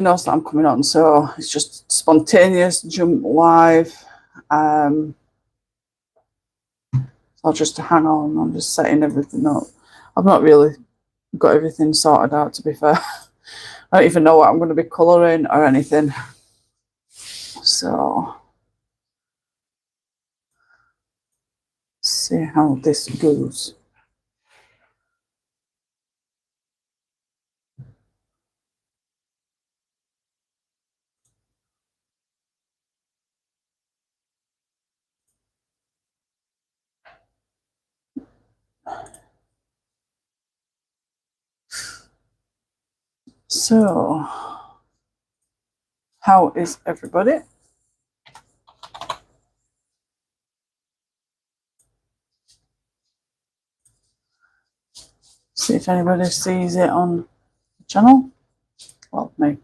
knows that I'm coming on, so it's just spontaneous jump live. So I'll just hang on. I'm just setting everything up. I've not really got everything sorted out, to be fair. I don't even know what I'm going to be colouring or anything. So, see how this goes. So, how is everybody? See if anybody sees it on the channel. Well, my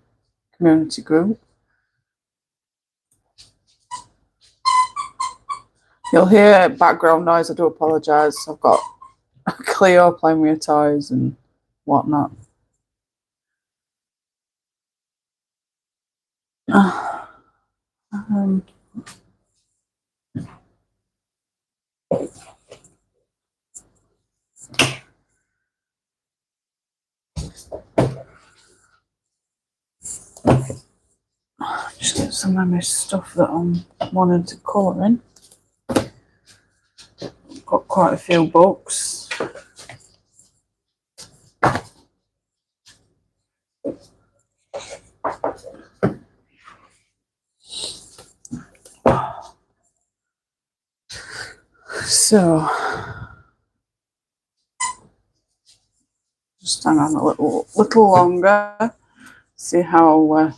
community group. You'll hear background noise. I do apologise. I've got Cleo playing with her toys and whatnot. Just get some of my stuff that I'm wanting to colour in. Got quite a few books. So, just hang on a little longer. See how.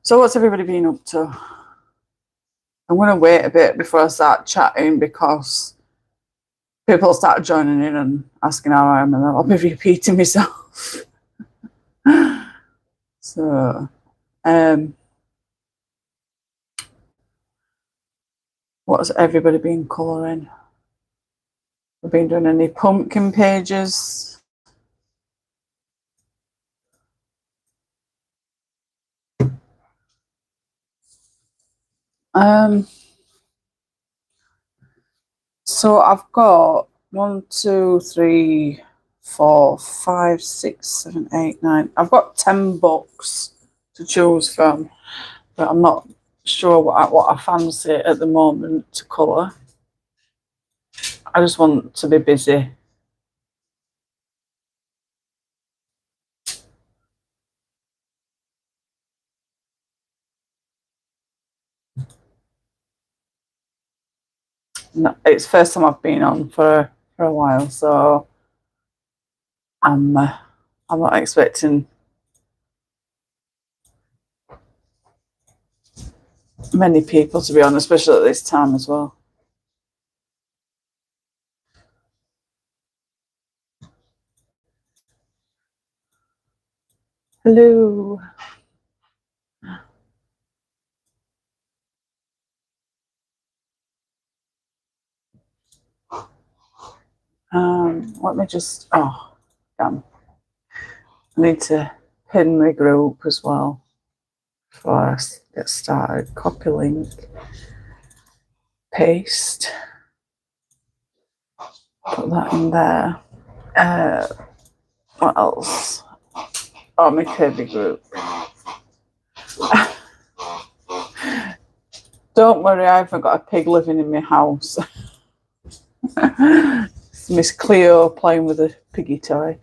So, what's everybody been up to? I'm going to wait a bit before I start chatting because people start joining in and asking how I am, and I'll be repeating myself. So, what's everybody been colouring? We've been doing any pumpkin pages? So I've got 1, 2, 3, 4, 5, 6, 7, 8, 9. I've got 10 books to choose from, but I'm not sure what I fancy at the moment to colour. I just want to be busy. No, it's the first time I've been on for a while, so I'm not expecting many people to be on, especially at this time as well. Hello. Let me just, oh, damn. I need to pin my group as well before I get started. Copy link, paste, put that in there. What else? Oh, my Kirby group. Don't worry, I haven't got a pig living in my house. It's Miss Cleo playing with a piggy toy.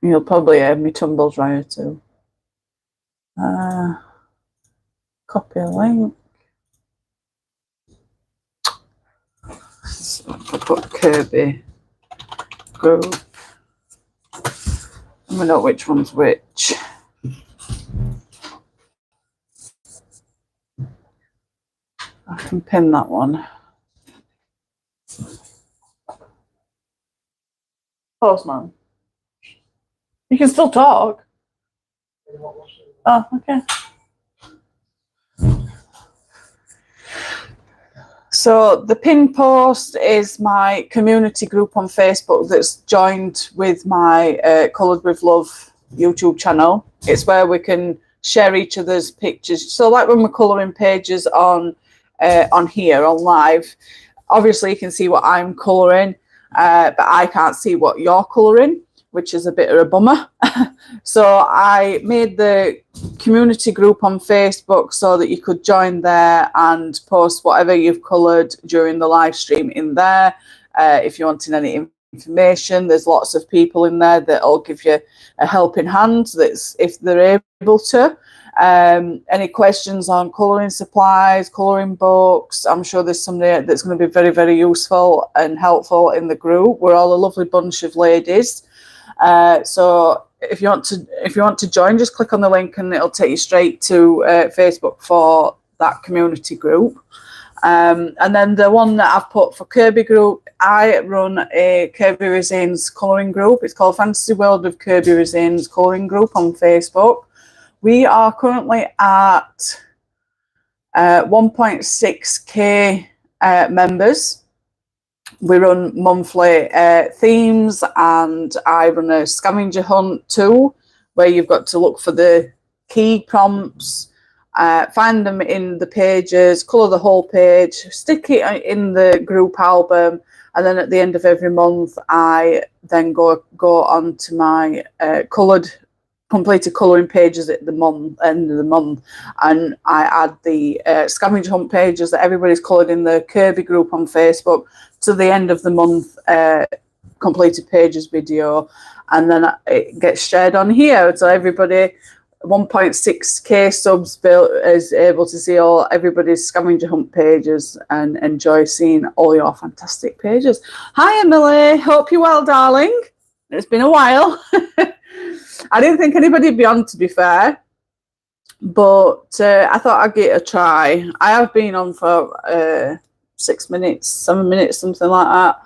You'll probably hear me tumbles riot too. Copy a link. So I put Kirby group. And we know which one's which. I can pin that one. Postman. You can still talk. Oh, okay. So the pin post is my community group on Facebook that's joined with my Coloured with Love YouTube channel. It's where we can share each other's pictures. So like when we're colouring pages on here on live, obviously you can see what I'm colouring, but I can't see what you're colouring, which is a bit of a bummer. So I made the community group on Facebook so that you could join there and post whatever you've coloured during the live stream in there. If you wanted any information, there's lots of people in there that'll give you a helping hand, that's if they're able to. Any questions on colouring supplies, colouring books, I'm sure there's somebody that's going to be very, very useful and helpful in the group. We're all a lovely bunch of ladies. So if you want to join, just click on the link and it'll take you straight to Facebook for that community group. And then the one that I've put for Kirby group, I run a Kirby Resines colouring group. It's called Fantasy World of Kirby Resines colouring group on Facebook. We are currently at 1.6k members. We run monthly themes, and I run a scavenger hunt too, where you've got to look for the key prompts, find them in the pages, colour the whole page, stick it in the group album, and then at the end of every month I then go on to my completed colouring pages at the end of the month, and I add the scavenger hunt pages that everybody's coloured in the Kirby group on Facebook to the end of the month completed pages video, and then it gets shared on here, so everybody 1.6k subs is able to see everybody's scavenger hunt pages and enjoy seeing all your fantastic pages. Hi Emily, hope you're well, darling. It's been a while. I didn't think anybody'd be on, to be fair, but I thought I'd give it a try. I have been on for 6 minutes, 7 minutes, something like that.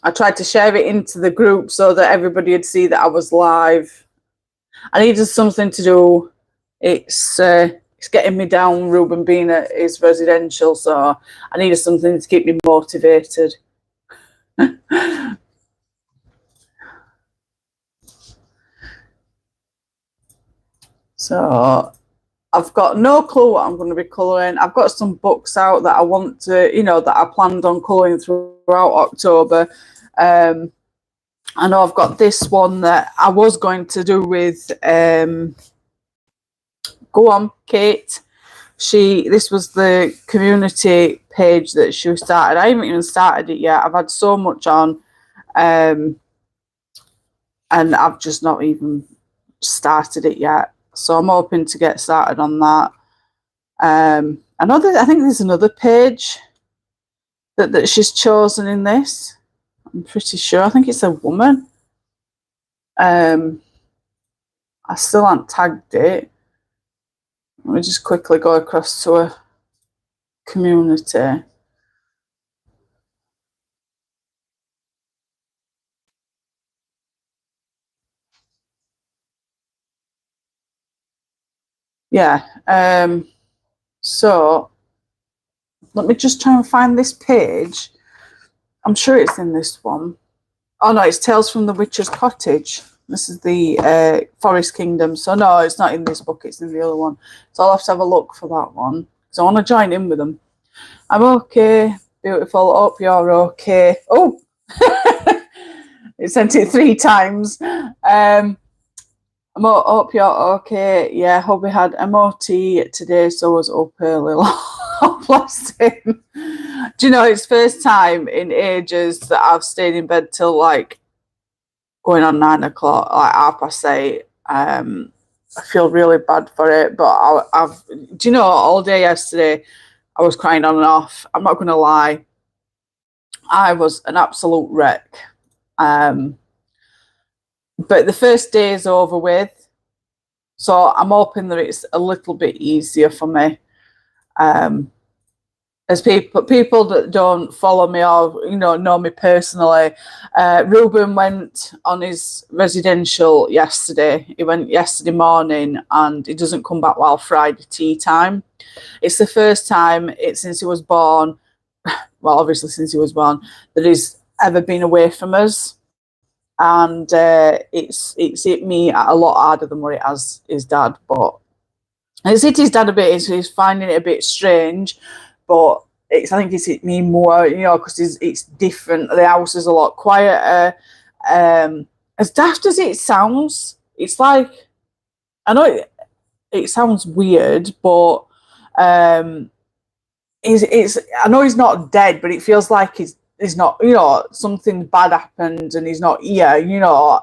I tried to share it into the group so that everybody would see that I was live. I needed something to do. It's getting me down, Ruben being at his residential, so I needed something to keep me motivated. So I've got no clue what I'm going to be colouring. I've got some books out that I want to, that I planned on colouring throughout October. I know I've got this one that I was going to do with, go on, Kate. This was the community page that she started. I haven't even started it yet. I've had so much on, and I've just not even started it yet. So I'm hoping to get started on that. I think there's another page that she's chosen in this. I'm pretty sure. I think it's a woman. I still haven't tagged it. Let me just quickly go across to a community. Yeah. So let me just try and find this page. I'm sure it's in this one. Oh no, it's Tales from the Witch's Cottage. This is the Forest Kingdom. So no, it's not in this book, it's in the other one. So I'll have to have a look for that one. So I want to join in with them. I'm okay. Beautiful. Hope you're okay. Oh, it sent it 3 times. I hope you're okay. Yeah, hubby had MOT today, so I was up early. Bless him. Do you know, it's first time in ages that I've stayed in bed till like going on 9 o'clock, like 8:30. I feel really bad for it, but do you know, all day yesterday I was crying on and off. I'm not going to lie. I was an absolute wreck. But the first day is over with, so I'm hoping that it's a little bit easier for me. as people that don't follow me or know me personally, Ruben went on his residential yesterday. He went yesterday morning, and he doesn't come back while Friday tea time. It's the first time since he was born, well, obviously since he was born, that he's ever been away from us. And it's hit me a lot harder than what it has his dad. But it's hit his dad a bit. He's finding it a bit strange, but I think it's hit me more, because it's different. The house is a lot quieter. As daft as it sounds, it's like, I know it sounds weird, but it's I know he's not dead, but it feels like he's not, something bad happened and he's not here.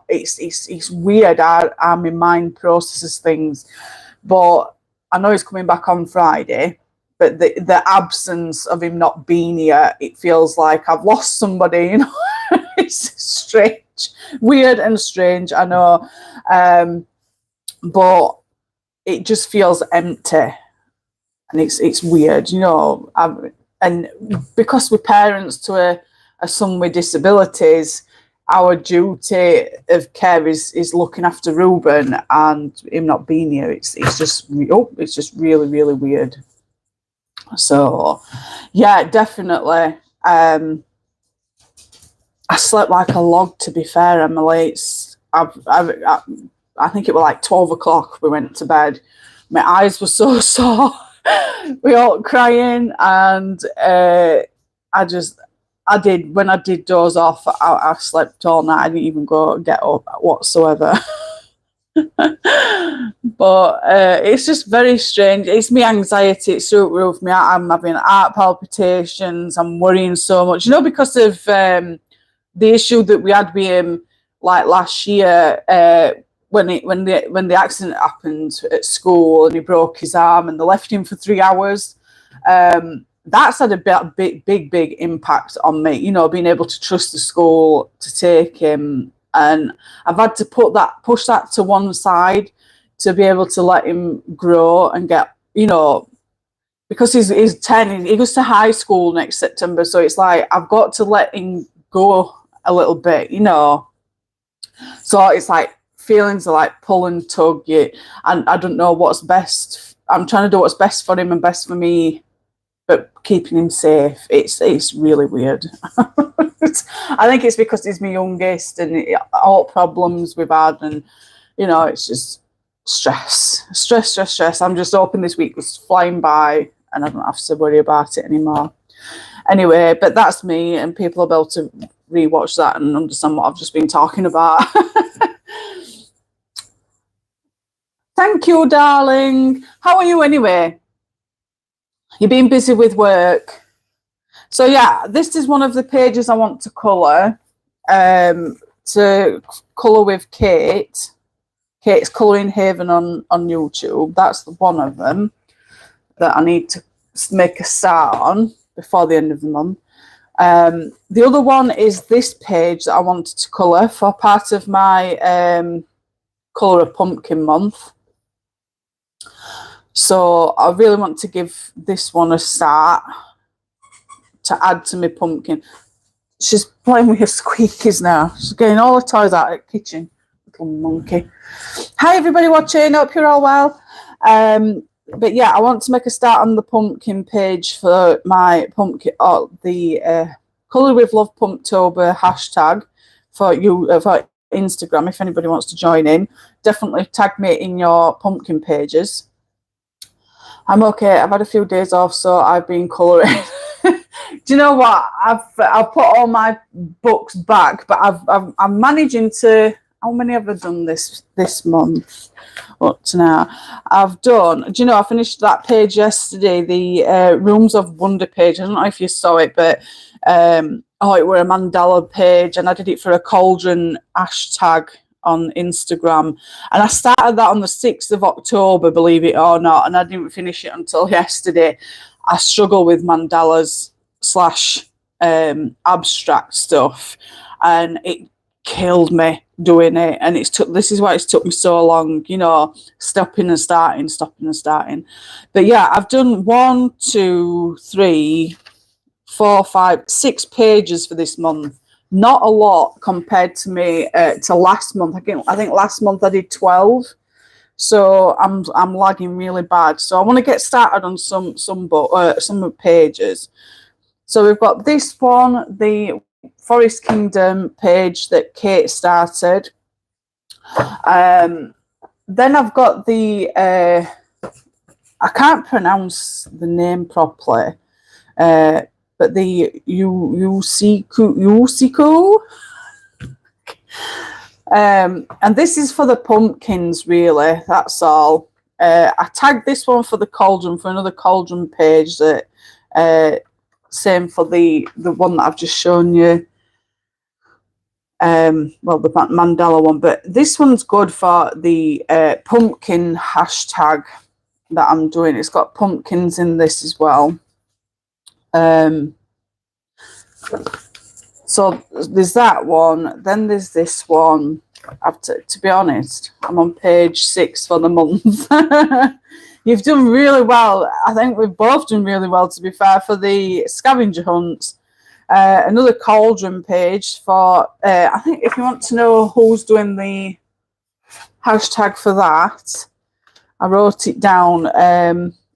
It's weird how my mind processes things. But I know he's coming back on Friday, but the absence of him not being here, it feels like I've lost somebody. It's strange, weird and strange, I know, but it just feels empty, and it's weird, and because we're parents to a son with disabilities, our duty of care is looking after Ruben, and him not being here, it's just really, really weird. So yeah, definitely. I slept like a log, to be fair, Emily. I think it was like 12 o'clock we went to bed. My eyes were so sore. We all crying, and when I did doze off, I slept all night. I didn't even get up whatsoever. But it's just very strange. It's me anxiety. It's through the roof. I'm having heart palpitations. I'm worrying so much, because of the issue that we had with him like last year, when the accident happened at school and he broke his arm and they left him for 3 hours. That's had a big impact on me, being able to trust the school to take him. And I've had to push that to one side to be able to let him grow and get, because he's 10, he goes to high school next September. So it's like, I've got to let him go a little bit, So it's like feelings are like pull and tug, and I don't know what's best. I'm trying to do what's best for him and best for me, but keeping him safe, it's really weird. I think it's because he's my youngest, and all problems we've had, and it's just stress. I'm just hoping this week was flying by and I don't have to worry about it anymore. Anyway, but that's me, and people will be able to rewatch that and understand what I've just been talking about. Thank you, darling. How are you anyway? You've been busy with work. So yeah, this is one of the pages I want to colour. To colour with Kate. Kate's Colouring Haven on YouTube. That's one of them that I need to make a start on before the end of the month. The other one is this page that I wanted to colour for part of my Colour a Pumpkin month. So I really want to give this one a start to add to my pumpkin. She's playing with her squeakies now. She's getting all the toys out of the kitchen. Little monkey. Hi everybody watching, hope you're all well. But yeah, I want to make a start on the pumpkin page for my pumpkin, or the Colour with Love Pumptober hashtag for you for Instagram. If anybody wants to join in, definitely tag me in your pumpkin pages. I'm okay. I've had a few days off, so I've been colouring. Do you know what? I've put all my books back, but I'm managing to. How many have I done this month? Up to now, I've done. Do you know? I finished that page yesterday, the Rooms of Wonder page. I don't know if you saw it, but it were a mandala page, and I did it for a cauldron hashtag on Instagram, and I started that on the 6th of October, believe it or not, and I didn't finish it until yesterday. I struggle with mandalas / abstract stuff, and killed me doing it, and this is why it's took me so long, you know, stopping and starting. But yeah, I've done 1, 2, 3, 4, 5, 6 pages for this month. Not a lot compared to me to last month. I think last month I did 12, so I'm lagging really bad. So I want to get started on some pages. So we've got this one, the Forest Kingdom page that Kate started. Then I've got the I can't pronounce the name properly, but the Yusiku. And this is for the pumpkins, really. That's all. I tagged this one for the cauldron, for another cauldron page. That same for the one that I've just shown you. Well, the Mandela one, but this one's good for the pumpkin hashtag that I'm doing. It's got pumpkins in this as well. So there's that one. Then there's this one. To be honest, I'm on page 6 for the month. You've done really well. I think we've both done really well, to be fair, for the scavenger hunts. Another cauldron page for, I think if you want to know who's doing the hashtag for that, I wrote it down.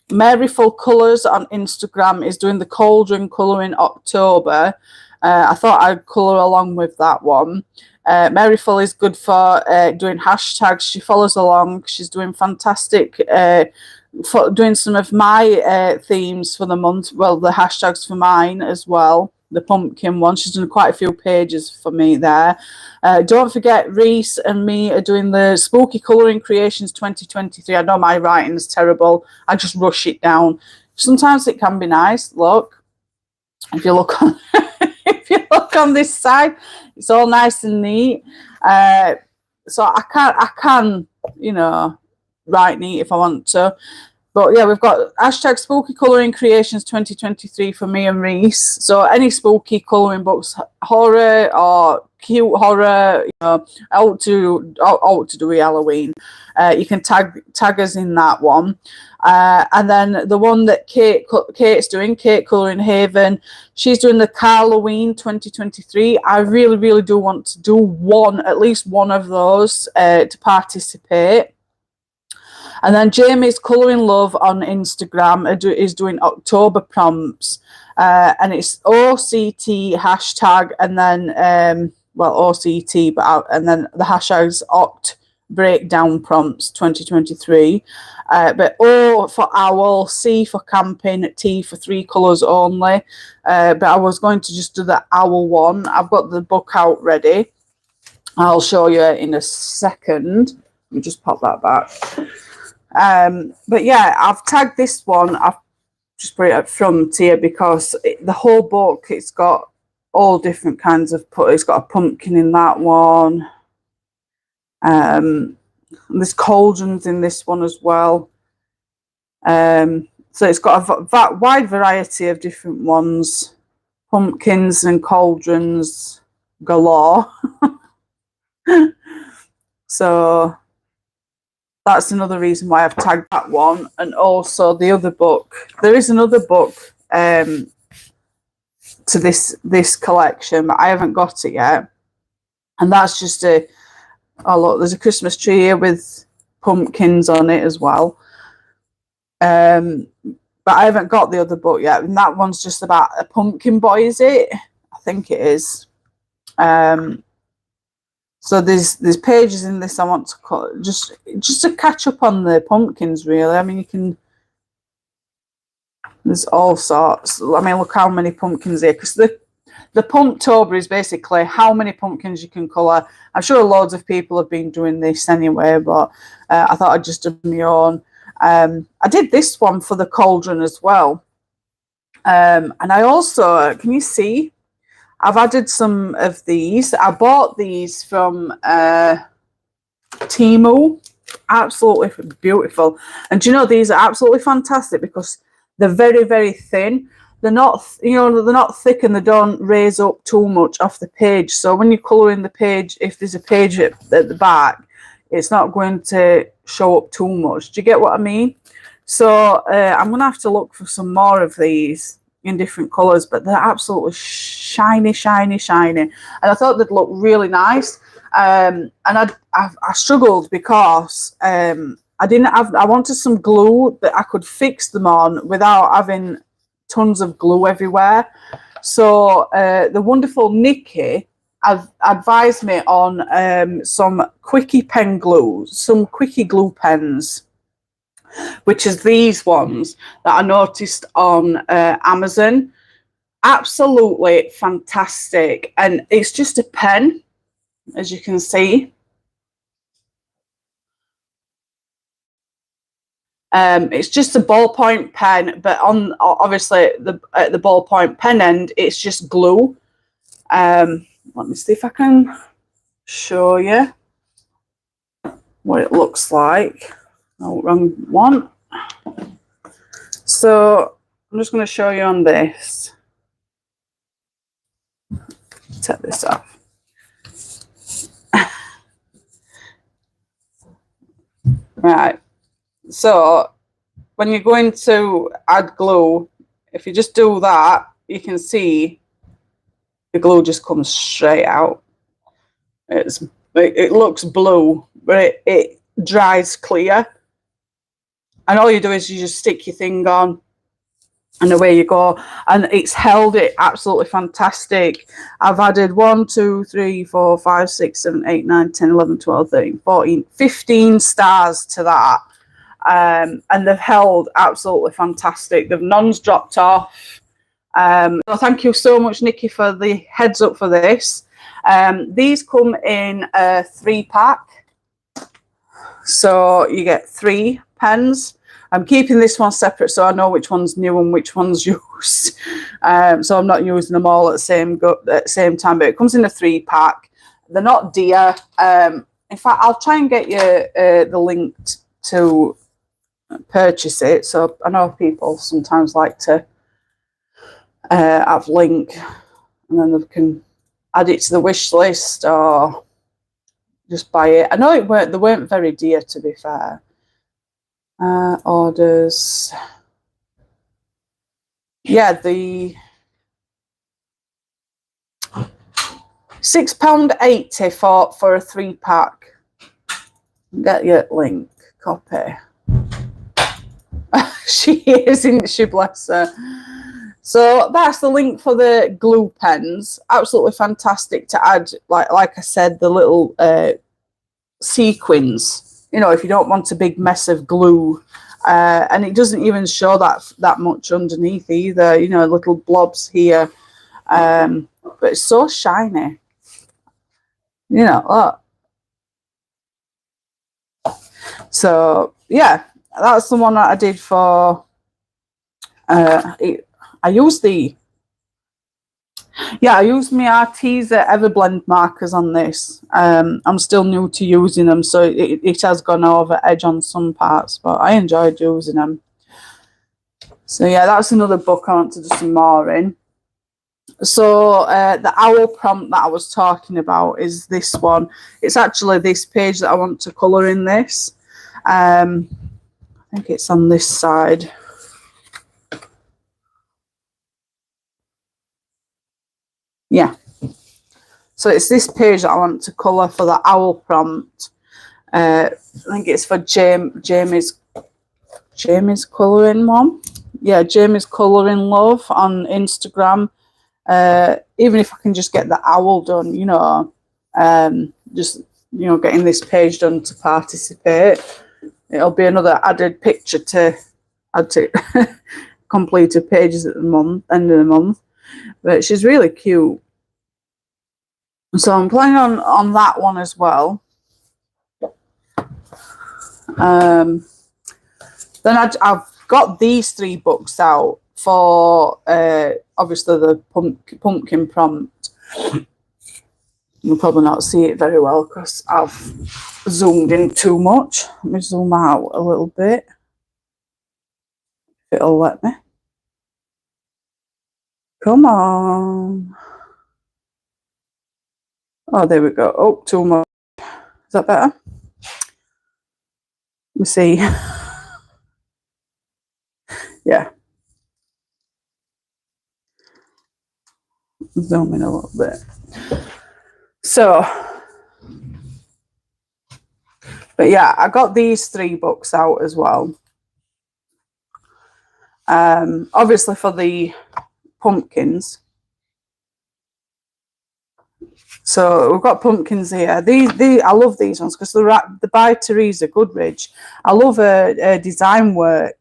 Maryful Colours on Instagram is doing the cauldron colour in October. I thought I'd colour along with that one. Maryful is good for doing hashtags. She follows along. She's doing fantastic, for doing some of my themes for the month. Well, the hashtags for mine as well. The pumpkin one. She's done quite a few pages for me there. Don't forget, Reese and me are doing the Spooky Colouring Creations 2023. I know my writing's terrible. I just rush it down. Sometimes it can be nice. Look, if you look on, if you look on this side, it's all nice and neat. So I can, you know, write neat if I want to. But yeah, we've got hashtag Spooky Colouring Creations 2023 for me and Reese. So any spooky colouring books, horror or cute horror, you know, out to do with Halloween, you can tag us in that one. And then the one that Kate's doing, Kate Colouring Haven, she's doing the Halloween 2023. I really do want to do at least one of those to participate. And then Jamie's Colouring Love on Instagram is doing October prompts, and it's OCT hashtag, and then OCT, and then the hashtag's Oct Breakdown Prompts 2023. But O for owl, C for camping, T for 3 colours only. But I was going to just do the owl one. I've got the book out ready. I'll show you in a second. Let me just pop that back. But yeah, I've tagged this one. I've just put it up front here because the whole book, it's got all different kinds of it's got a pumpkin in that one. There's cauldrons in this one as well. So it's got a wide variety of different ones. Pumpkins and cauldrons galore. So that's another reason why I've tagged that one. And also the other book. There is another book to this collection, but I haven't got it yet. And that's just oh look, there's a Christmas tree here with pumpkins on it as well. But I haven't got the other book yet. And that one's just about a pumpkin boy, is it? I think it is. So there's pages in this I want to cut just to catch up on the pumpkins, really. I mean, there's all sorts. I mean, look how many pumpkins here, because the Pumptober is basically how many pumpkins you can colour. I'm sure loads of people have been doing this anyway, but I thought I'd just do my own. I did this one for the cauldron as well. And I also, can you see? I've added some of these. I bought these from Temu. Absolutely beautiful. And do you know, these are absolutely fantastic because they're very, very thin. they're not, you know, they're not thick and they don't raise up too much off the page. So when you're colouring the page, if there's a page at the back, it's not going to show up too much. Do you get what I mean? So I'm going to have to look for some more of these in different colours, but they're absolutely shiny, shiny, shiny. And I thought they'd look really nice. And I struggled because I wanted some glue that I could fix them on without having tons of glue everywhere. So the wonderful Nikki advised me on some quickie pen glue, some quickie glue pens, which is these ones that I noticed on Amazon. Absolutely fantastic. And it's just a pen, as you can see. It's just a ballpoint pen, but on obviously at the ballpoint pen end, it's just glue. Let me see if I can show you what it looks like. Oh, wrong one. So I'm just going to show you on this. Take this off. Right. So when you're going to add glue, if you just do that, you can see the glue just comes straight out. It looks blue, but it dries clear. And all you do is you just stick your thing on and away you go. And it's held it absolutely fantastic. I've added 1, 2, 3, 4, 5, 6, 7, 8, 9, 10, 11, 12, 13, 14, 15 stars to that. And they've held absolutely fantastic. The none's dropped off. So thank you so much, Nikki, for the heads up for this. These come in a 3-pack. So you get 3 pens. I'm keeping this one separate so I know which one's new and which one's used. So I'm not using them all at the same time, but it comes in a 3-pack. They're not dear. In fact, I'll try and get you the link to purchase it. So I know people sometimes like to have link and then they can add it to the wish list or just buy it. I know they weren't very dear, to be fair. Orders. Yeah, the £6.80 for a 3-pack. Get your link, copy. She is, isn't she, bless her. So that's the link for the glue pens. Absolutely fantastic to add, like I said, the little sequins. You know, if you don't want a big mess of glue. And it doesn't even show that much underneath either. You know, little blobs here. But it's so shiny. You know, look. So, yeah, that's the one that I did for... I used my Arteza Everblend markers on this. I'm still new to using them, so it has gone over edge on some parts, but I enjoyed using them. So yeah, that's another book I want to do some more in. So the owl prompt that I was talking about is this one. It's actually this page that I want to colour in this. I think it's on this side. Yeah, so it's this page that I want to colour for the owl prompt. I think it's for Jamie's colouring one. Yeah, Jamie's Colouring Love on Instagram. Even if I can just get the owl done, you know, just, you know, getting this page done to participate. It'll be another added picture to add to completed pages at the end of the month. But she's really cute. So I'm planning on that one as well. Then I've got these 3 books out for obviously the pumpkin prompt. You'll probably not see it very well because I've zoomed in too much. Let me zoom out a little bit. If it'll let me. Come on. Oh, there we go. Oh, 2 more. Is that better? Let me see. Yeah. Zoom in a little bit. So, but yeah, I got these 3 books out as well. Obviously for the pumpkins. So we've got pumpkins here. These I love these ones because they're by Teresa Goodridge. I love her design work.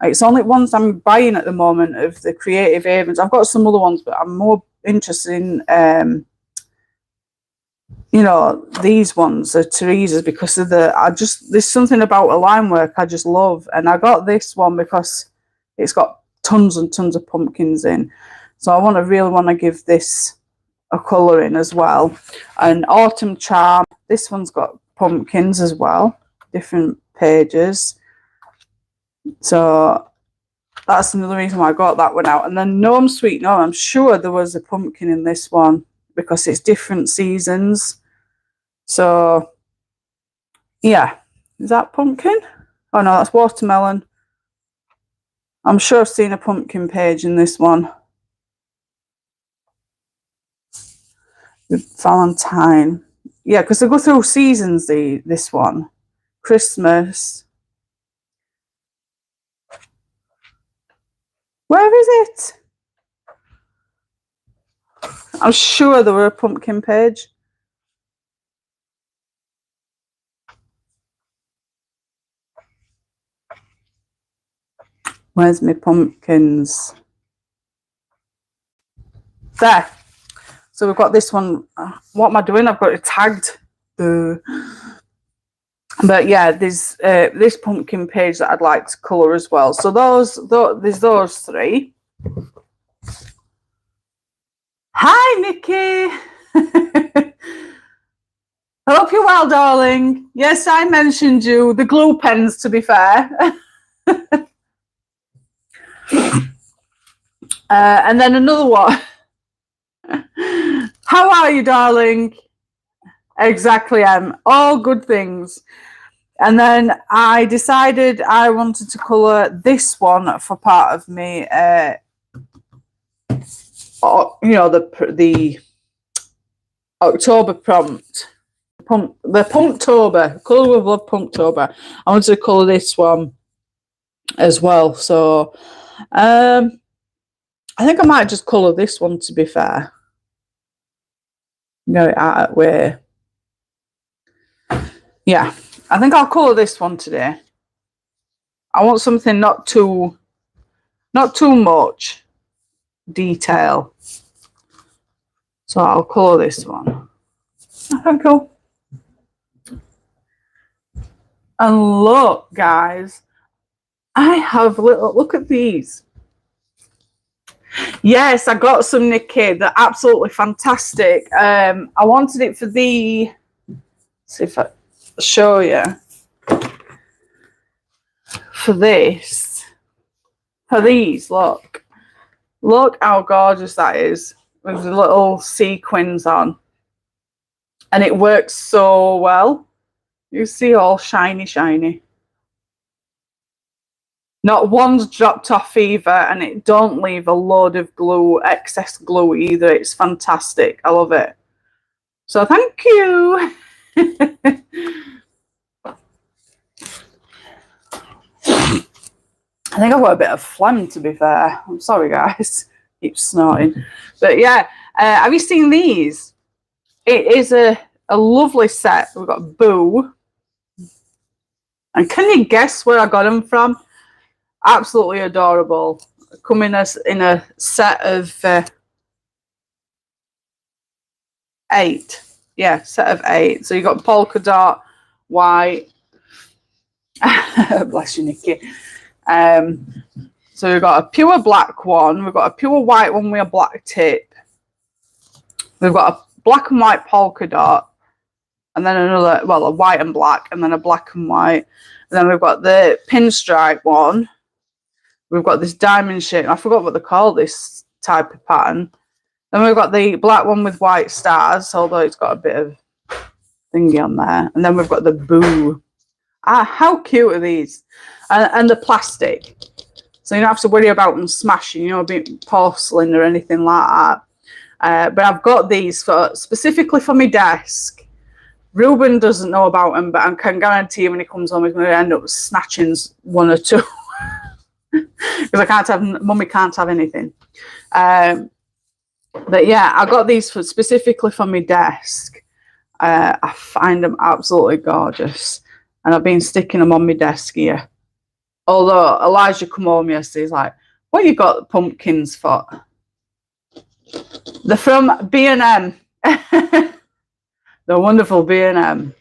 It's only ones I'm buying at the moment of the Creative Havens. I've got some other ones, but I'm more interested in you know, these ones are Teresa's because of there's something about a line work I just love. And I got this one because it's got tons and tons of pumpkins in. So I really want to give this a colour in as well. And Autumn Charm, this one's got pumpkins as well, different pages. So that's another reason why I got that one out. And then Gnome Sweet Gnome, I'm sure there was a pumpkin in this one because it's different seasons. So yeah, is that pumpkin? Oh no, that's watermelon. I'm sure I've seen a pumpkin page in this one. Valentine. Yeah, because they go through seasons, this one. Christmas. Where is it? I'm sure there were a pumpkin page. Where's my pumpkins? There. So we've got this one. What am I doing? I've got it tagged. But yeah, there's this pumpkin page that I'd like to colour as well. So there's those 3. Hi, Nikki. I hope you're well, darling. Yes, I mentioned you. The glue pens, to be fair. And then another one. How are you, darling? Exactly, all good things. And then I decided I wanted to colour this one for part of me, you know, the October prompt. The Pumptober, Colour with Love Pumptober. I wanted to colour this one as well. So I think I might just colour this one, to be fair. Get it out of the way. Yeah, I think I'll colour this one today. I want something not too much detail. So I'll colour this one. Okay, cool. And look, guys, I have look at these. Yes, I got some, Nikki. They're absolutely fantastic. I wanted it for the, see if I show you. For this. For these, look. Look how gorgeous that is. With the little sequins on. And it works so well. You see, all shiny, shiny. Not one's dropped off either, and it don't leave a load of glue, excess glue either. It's fantastic. I love it. So thank you. I think I've got a bit of phlegm, to be fair. I'm sorry, guys. Keep snorting. But yeah, have you seen these? It is a lovely set. We've got Boo. And can you guess where I got them from? Absolutely adorable. Come in a set of 8. Yeah, set of 8. So you got polka dot, white. Bless you, Nikki. So we've got a pure black one. We've got a pure white one with a black tip. We've got a black and white polka dot. And then another, well, a white and black, and then a black and white. And then we've got the pinstripe one. We've got this diamond shape. I forgot what they call this type of pattern. Then we've got the black one with white stars, although it's got a bit of thingy on there. And then we've got the Boo. How cute are these? And the plastic. So you don't have to worry about them smashing, you know, being porcelain or anything like that. But I've got these specifically for my desk. Ruben doesn't know about them, but I can guarantee you when he comes home, he's going to end up snatching one or two. Because Mummy can't have anything. But yeah, I got these specifically for my desk. I find them absolutely gorgeous. And I've been sticking them on my desk here. Although Elijah come home yesterday, he's like, what you got pumpkins for? They're from B&M. The wonderful B&M.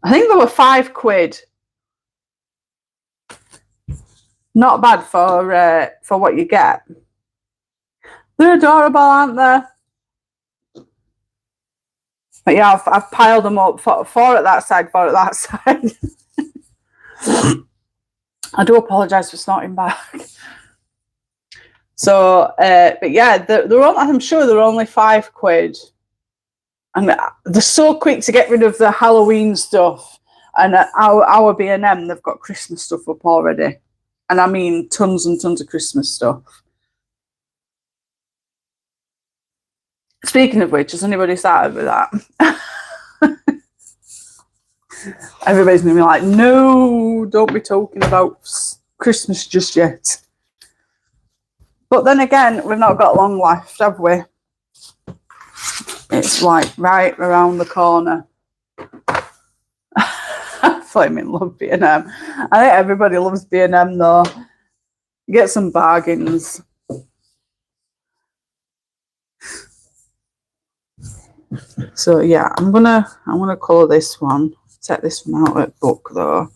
I think they were £5. Not bad for what you get. They're adorable, aren't they? But yeah, I've piled them up. Four at that side, four at that side. I do apologise for snorting back. So, but yeah, I'm sure they're only £5. And they're so quick to get rid of the Halloween stuff. And our B&M, they've got Christmas stuff up already. And I mean tons and tons of Christmas stuff. Speaking of which, has anybody started with that? Everybody's going to be like, no, don't be talking about Christmas just yet. But then again, we've not got long left, have we? It's like right around the corner. I flaming love B&M. I think everybody loves B&M though. You get some bargains. So yeah, I'm gonna colour this one. Set this one out at book though.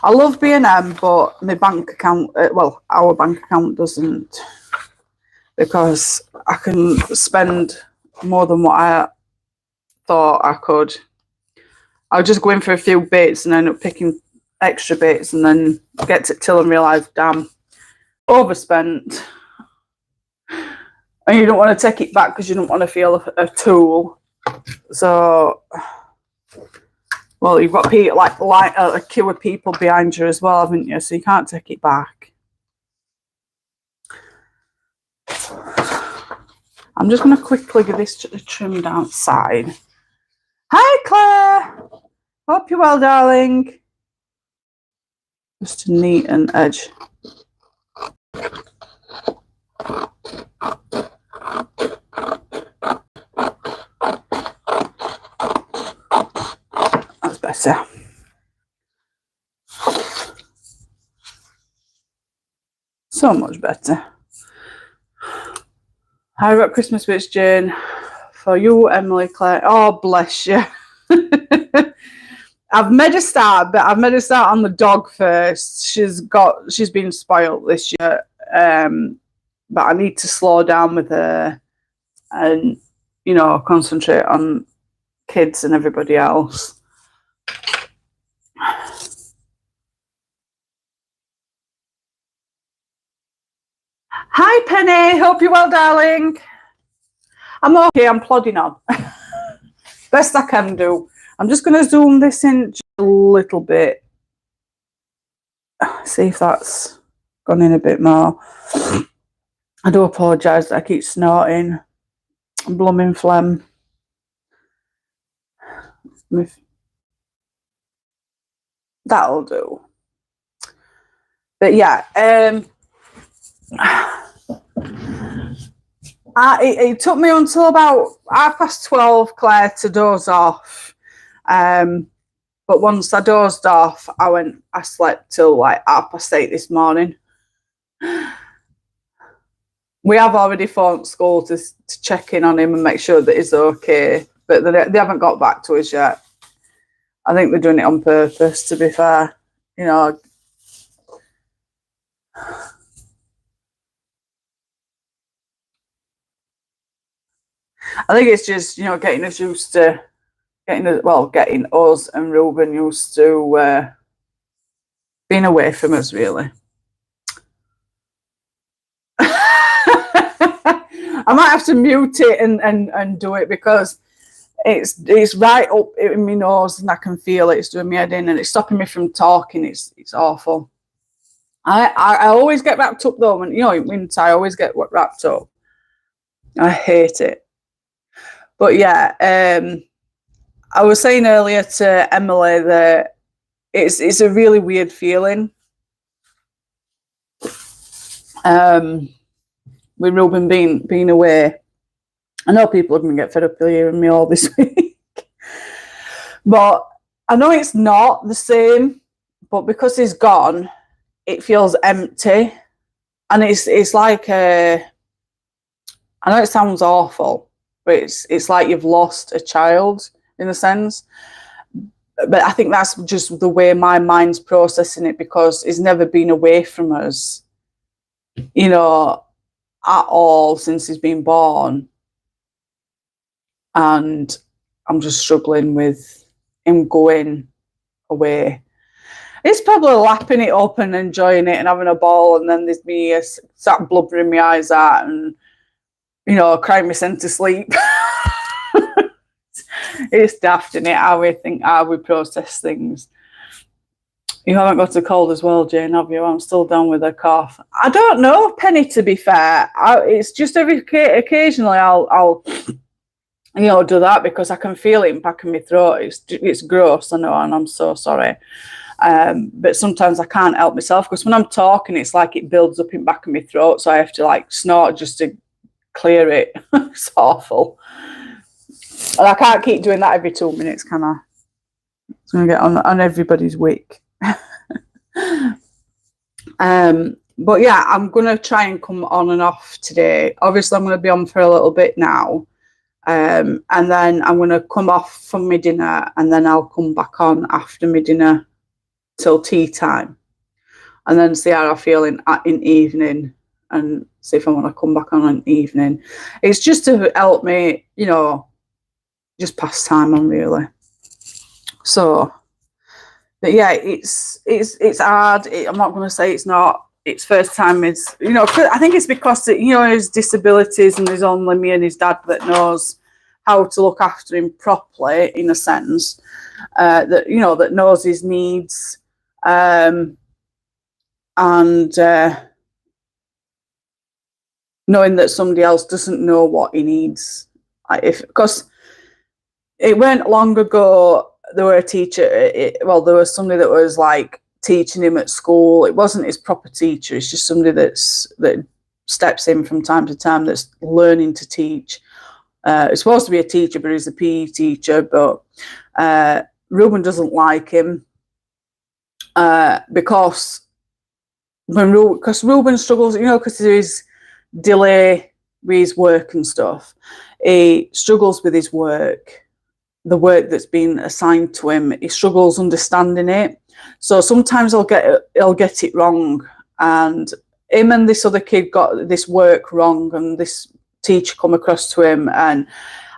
I love B&M, but my bank account, well, our bank account doesn't, because I can spend more than what I thought I could. I'll just go in for a few bits and end up picking extra bits, and then get to till and realise, damn, overspent. And you don't want to take it back because you don't want to feel a tool. So, well, you've got people like a queue of people behind you as well, haven't you? So you can't take it back. I'm just going to quickly give this trimmed outside. Hi, Claire. Hope you're well, darling. Just to neaten edge. That's better. So much better. I wrote Christmas wish, Jane, for you, Emily, Claire. Oh, bless you. I've made a start, but I've made a start on the dog first. She's been spoiled this year, but I need to slow down with her and, you know, concentrate on kids and everybody else. Hi, Penny. Hope you're well, darling. I'm okay. I'm plodding on. Best I can do. I'm just going to zoom this in just a little bit. See if that's gone in a bit more. I do apologise that I keep snorting. Blooming phlegm. That'll do. But yeah, it took me until about 12:30, Claire, to doze off. But once I dozed off, I slept till like 8:30 this morning. We have already phoned school to check in on him and make sure that he's okay, but they haven't got back to us yet. I think they're doing it on purpose, to be fair. You know, I think it's just, you know, getting us used to getting us and Ruben used to being away from us, really. I might have to mute it and do it, because it's right up in my nose and I can feel it. It's doing my head in and it's stopping me from talking. It's awful. I always get wrapped up though, when winter I always get wrapped up. I hate it. But yeah, I was saying earlier to Emily that it's a really weird feeling. With Ruben being away. I know people are going to get fed up of hearing me all this week. But I know it's not the same, but because he's gone, it feels empty. And it's like I know it sounds awful, but it's like you've lost a child in a sense. But I think that's just the way my mind's processing it, because he's never been away from us, at all since he's been born. And I'm just struggling with him going away. He's probably lapping it up and enjoying it and having a ball, and then there's me sat blubbering my eyes out and, crying myself to sleep. It's daft, isn't it, how we process things. You haven't got a cold as well, Jane, have you? I'm still down with a cough. I don't know, Penny, to be fair. It's just occasionally I'll do that, because I can feel it in the back of my throat. It's gross, I know, and I'm so sorry. But sometimes I can't help myself, because when I'm talking, it's like it builds up in the back of my throat, so I have to snort just to clear it. It's awful. And I can't keep doing that every 2 minutes, can I? It's going to get on everybody's wick. But yeah, I'm going to try and come on and off today. Obviously, I'm going to be on for a little bit now. And then I'm going to come off from my dinner, and then I'll come back on after my dinner till tea time, and then see how I feel in evening, and see if I want to come back on in evening. It's just to help me, just pass time on, really. So, but yeah, it's hard. I'm not going to say it's not. It's first time. It's I think it's because his disabilities, and there's only me and his dad that knows how to look after him properly, in a sense. That knows his needs, and knowing that somebody else doesn't know what he needs. Because it weren't long ago, there were a teacher. There was somebody that was teaching him at school. It wasn't his proper teacher. It's just somebody that steps in from time to time that's learning to teach. It's supposed to be a teacher, but he's a PE teacher. But Ruben doesn't like him because Ruben struggles, because there is delay with his work and stuff. He struggles with his work. The work that's been assigned to him, he struggles understanding it. So sometimes he'll get it wrong, and him and this other kid got this work wrong, and this teacher come across to him, and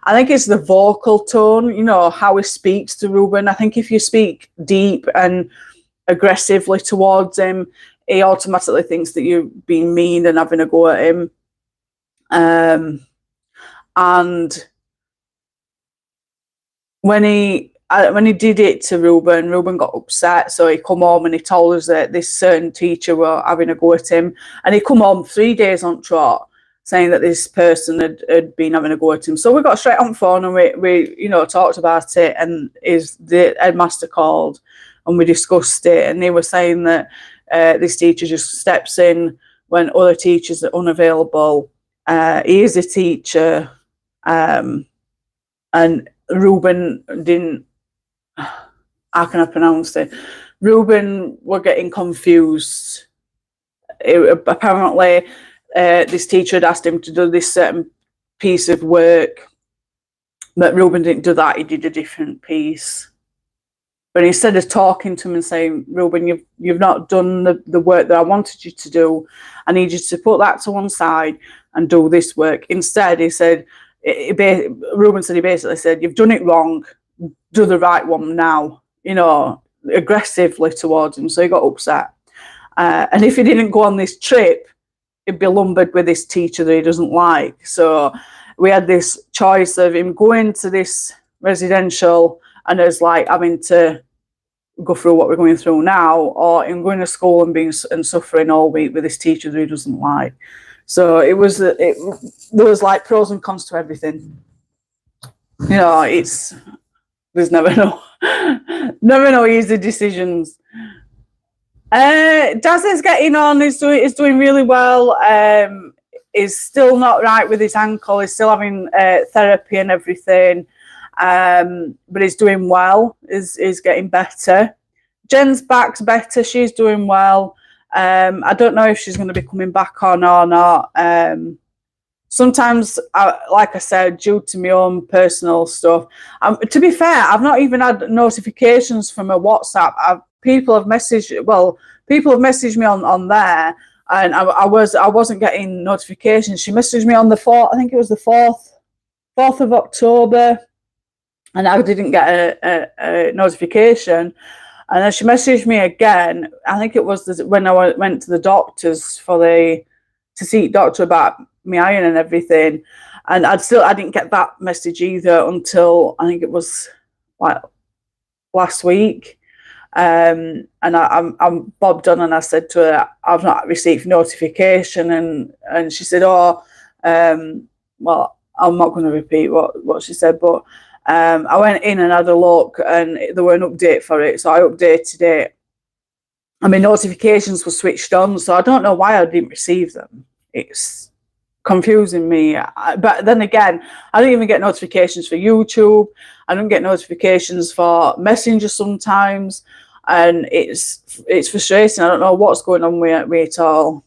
I think it's the vocal tone, how he speaks to Ruben. I think if you speak deep and aggressively towards him, he automatically thinks that you're being mean and having a go at him. And when he did it to Ruben got upset. So he come home and he told us that this certain teacher were having a go at him. And he come home 3 days on trot saying that this person had been having a go at him. So we got straight on the phone and we talked about it. And the headmaster called and we discussed it. And they were saying that this teacher just steps in when other teachers are unavailable. He is a teacher. And Ruben didn't, how can I pronounce it? Ruben were getting confused. Apparently, this teacher had asked him to do this certain piece of work, but Ruben didn't do that. He did a different piece. But instead of talking to him and saying, Ruben, you've not done the work that I wanted you to do. I need you to put that to one side and do this work. Instead, he said, Ruben said, he basically said, you've done it wrong, do the right one now, aggressively towards him. So he got upset. And if he didn't go on this trip, he'd be lumbered with this teacher that he doesn't like. So we had this choice of him going to this residential and it's like having to go through what we're going through now, or him going to school and being and suffering all week with this teacher that he doesn't like. So there was like pros and cons to everything. You know, there's never no easy decisions. Daz is getting on. He's doing really well. He's still not right with his ankle. He's still having therapy and everything. But he's doing well. He's getting better. Jen's back's better. She's doing well. I don't know if she's going to be coming back on or not. Sometimes, like I said, due to my own personal stuff. To be fair, I've not even had notifications from a WhatsApp. People have messaged me on there, and I wasn't getting notifications. She messaged me on the 4th. I think it was the 4th of October, and I didn't get a notification. And then she messaged me again. I think it was when I went to the doctors to see doctor about my iron and everything, and I didn't get that message either until I think it was like last week. And I'm bobbed on, and I said to her, I've not received notification, and she said, well, I'm not going to repeat what she said, but I went in and had a look, and there were an update for it, so I updated it. I mean, notifications were switched on, so I don't know why I didn't receive them. It's confusing me. But then again, I don't even get notifications for YouTube. I don't get notifications for Messenger sometimes, and it's frustrating. I don't know what's going on with me at all.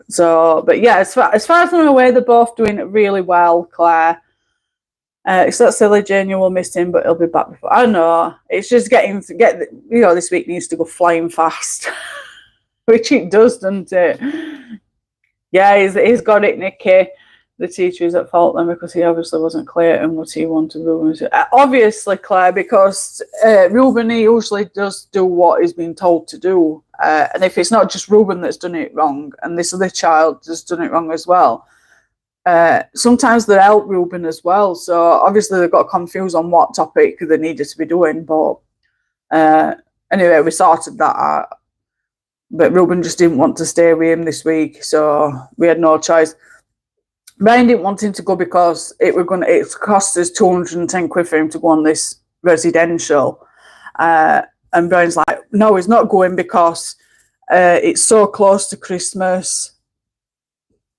So, but yeah, as far as I'm aware, they're both doing really well, Claire. It's that silly Jane will miss him, but he'll be back before. I know. It's just this week needs to go flying fast, which it does, doesn't it? Yeah, he's got it, Nikki. The teacher is at fault then because he obviously wasn't clear in what he wanted Ruben to. Obviously, Claire, because Ruben, he usually does do what he's been told to do. And if it's not just Ruben that's done it wrong, and this other child has done it wrong as well, sometimes they help Ruben as well. So obviously they got confused on what topic they needed to be doing. But anyway, we sorted that out. But Ruben just didn't want to stay with him this week, so we had no choice. Brian didn't want him to go because it cost us 210 quid for him to go on this residential. And Brian's like, no, he's not going because it's so close to Christmas.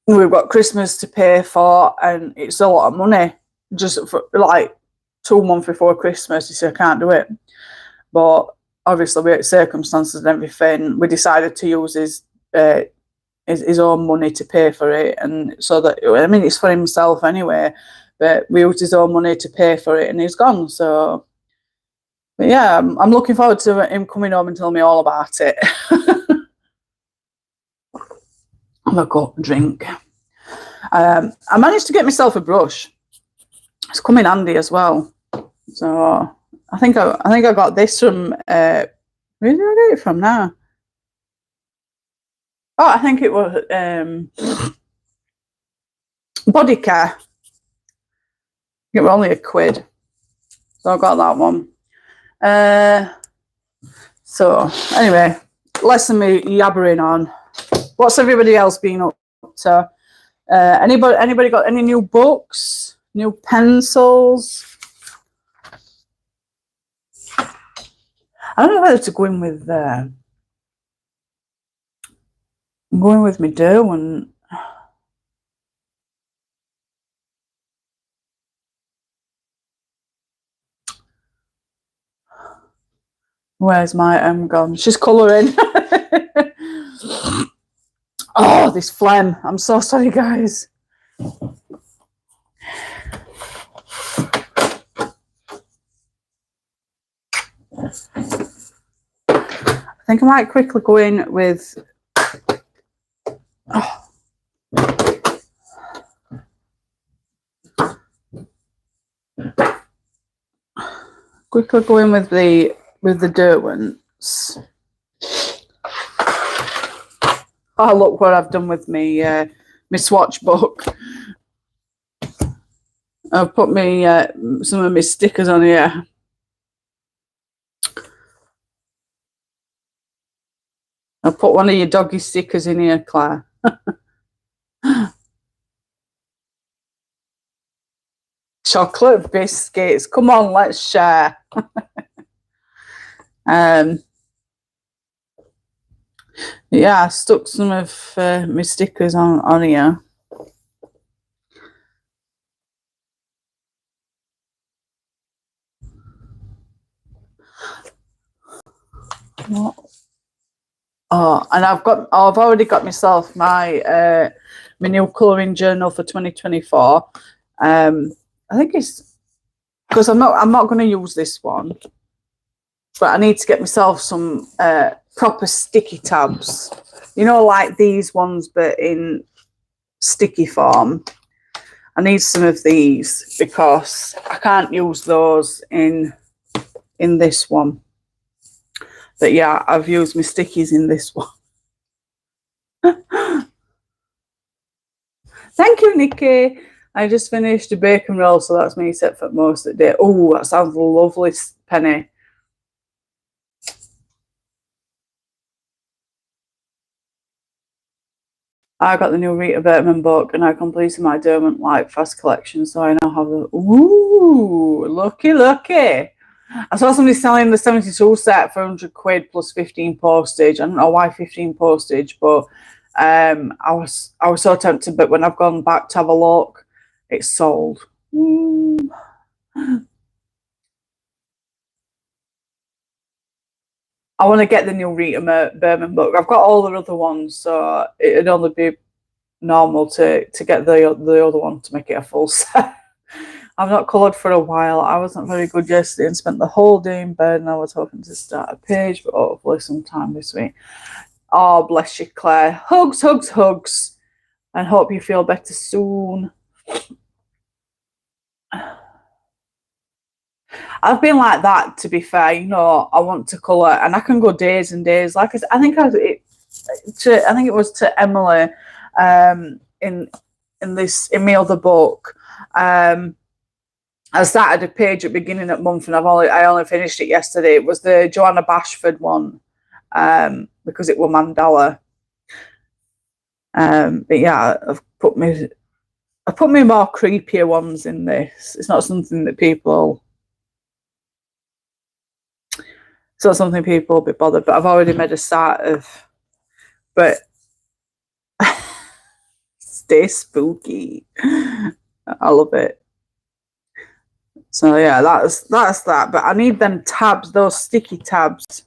We've got Christmas to pay for, and it's a lot of money. Just for like 2 months before Christmas, he said, I can't do it. But obviously, with circumstances and everything, we decided to use his own money to pay for it, and so that, I mean, it's for himself anyway, but we used his own money to pay for it, and he's gone. So, but yeah, I'm looking forward to him coming home and telling me all about it. Have a cup of drink. I managed to get myself a brush. It's come in handy as well. So I think I got this from where did I get it from now? Oh, I think it was Body Care. It was only £1, so I got that one. So anyway, less than me yabbering on. What's everybody else been up to? Anybody got any new books? New pencils? I don't know whether to go in with I'm going with my Derwent. Where's my gone? She's colouring. Oh, this phlegm. I'm so sorry, guys. I think I might quickly go in with... Oh. Quickly go in with the Derwents. Oh, look what I've done with me my swatch book. I've put me some of my stickers on here. I'll put one of your doggy stickers in here, Claire. Chocolate biscuits. Come on, let's share. Yeah, I stuck some of my stickers on here. What? Oh, and I've already got myself my my new colouring journal for 2024. I think it's because I'm not going to use this one, but I need to get myself some proper sticky tabs. You know, like these ones, but in sticky form. I need some of these because I can't use those in this one. But yeah, I've used my stickies in this one. Thank you, Nikki. I just finished a bacon roll, so that's me set for most of the day. Oh, that sounds lovely, Penny. I got the new Rita Bertman book and I completed my Derwent Light Fast collection, so I now have the... Ooh, lucky. I saw somebody selling the 72 set for 100 quid plus 15 postage. I don't know why 15 postage, but I was so tempted, but when I've gone back to have a look, it's sold. Ooh. I want to get the new Rita Berman book. I've got all the other ones, so it'd only be normal to get the other one to make it a full set. I've not coloured for a while. I wasn't very good yesterday and spent the whole day in bed, and I was hoping to start a page, but hopefully sometime this week. Oh, bless you, Claire. Hugs, and hope you feel better soon. I've been like that, to be fair. You know, I want to colour, and I can go days and days. Like I think it was to Emily, in my other book. I started a page at the beginning of the month, and I only finished it yesterday. It was the Joanna Bashford one, because it was Mandela. But yeah, I put me more creepier ones in this. It's not something that people. It's not something people will be bothered, but I've already made a start of. But stay spooky. I love it. So yeah, that's that. But I need them tabs, those sticky tabs,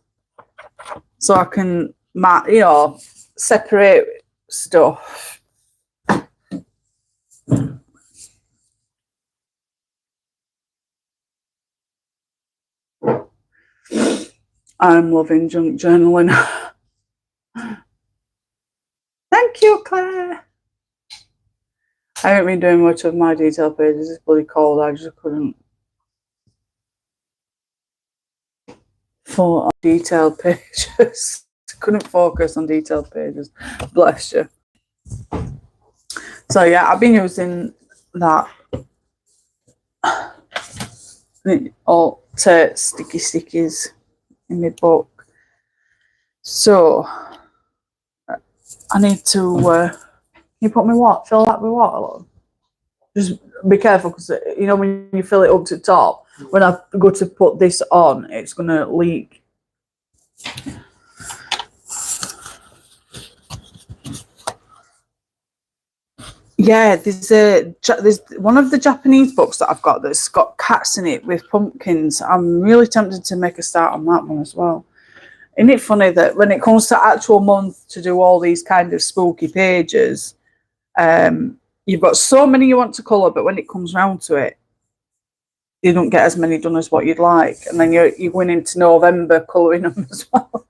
so I can, separate stuff. I'm loving junk journaling. Thank you, Claire. I haven't been doing much of my detail pages. It's bloody cold. I just couldn't. For detailed pages. Couldn't focus on detailed pages. Bless you. So yeah, I've been using that all to sticky stickies in my book. So I need to you put me what? Fill that with water. Just be careful, because you know when you fill it up to the top, when I go to put this on, it's gonna leak. Yeah, there's one of the Japanese books that I've got that's got cats in it with pumpkins. I'm really tempted to make a start on that one as well. Isn't it funny that when it comes to actual month to do all these kind of spooky pages, you've got so many you want to colour, but when it comes round to it, you don't get as many done as what you'd like, and then you're going into November colouring them as well.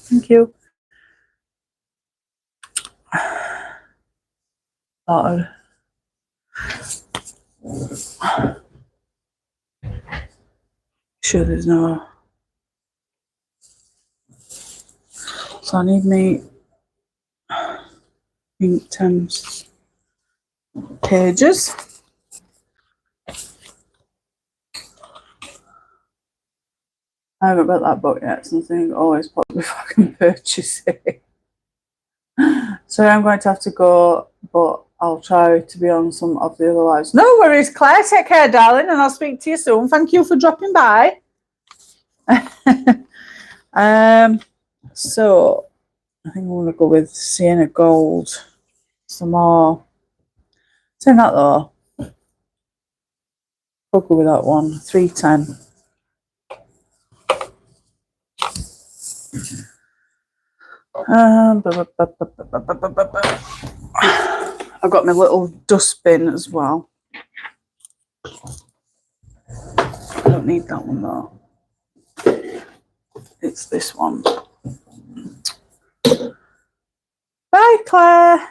Thank you. Sure, there's no. So I need me ink 10 pages. I haven't read that book yet, something always pops before I can purchase it. So I'm going to have to go, but I'll try to be on some of the other lives. No worries, Claire. Take care, darling, and I'll speak to you soon. Thank you for dropping by. So I think I'm going to go with Sienna Gold. Some more. Saying that though, I'll go with that one. 310. I've got my little dustbin as well. I don't need that one though. It's this one. Bye, Claire.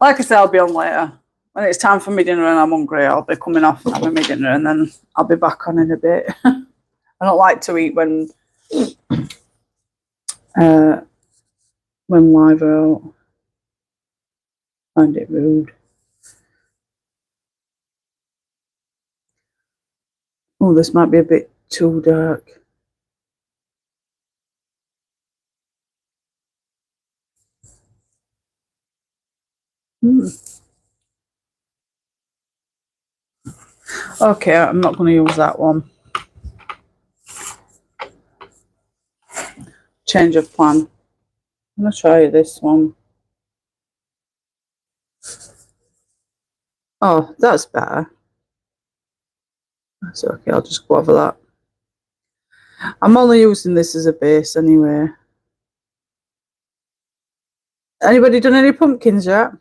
Like I said, I'll be on later. When it's time for my dinner and I'm hungry, I'll be coming off and having my dinner, and then I'll be back on in a bit. I don't like to eat when live out. I find it rude. Oh, this might be a bit too dark. Okay, I'm not going to use that one. Change of plan. I'm going to try this one. Oh, that's better. That's okay, I'll just go over that. I'm only using this as a base anyway. Anybody done any pumpkins yet?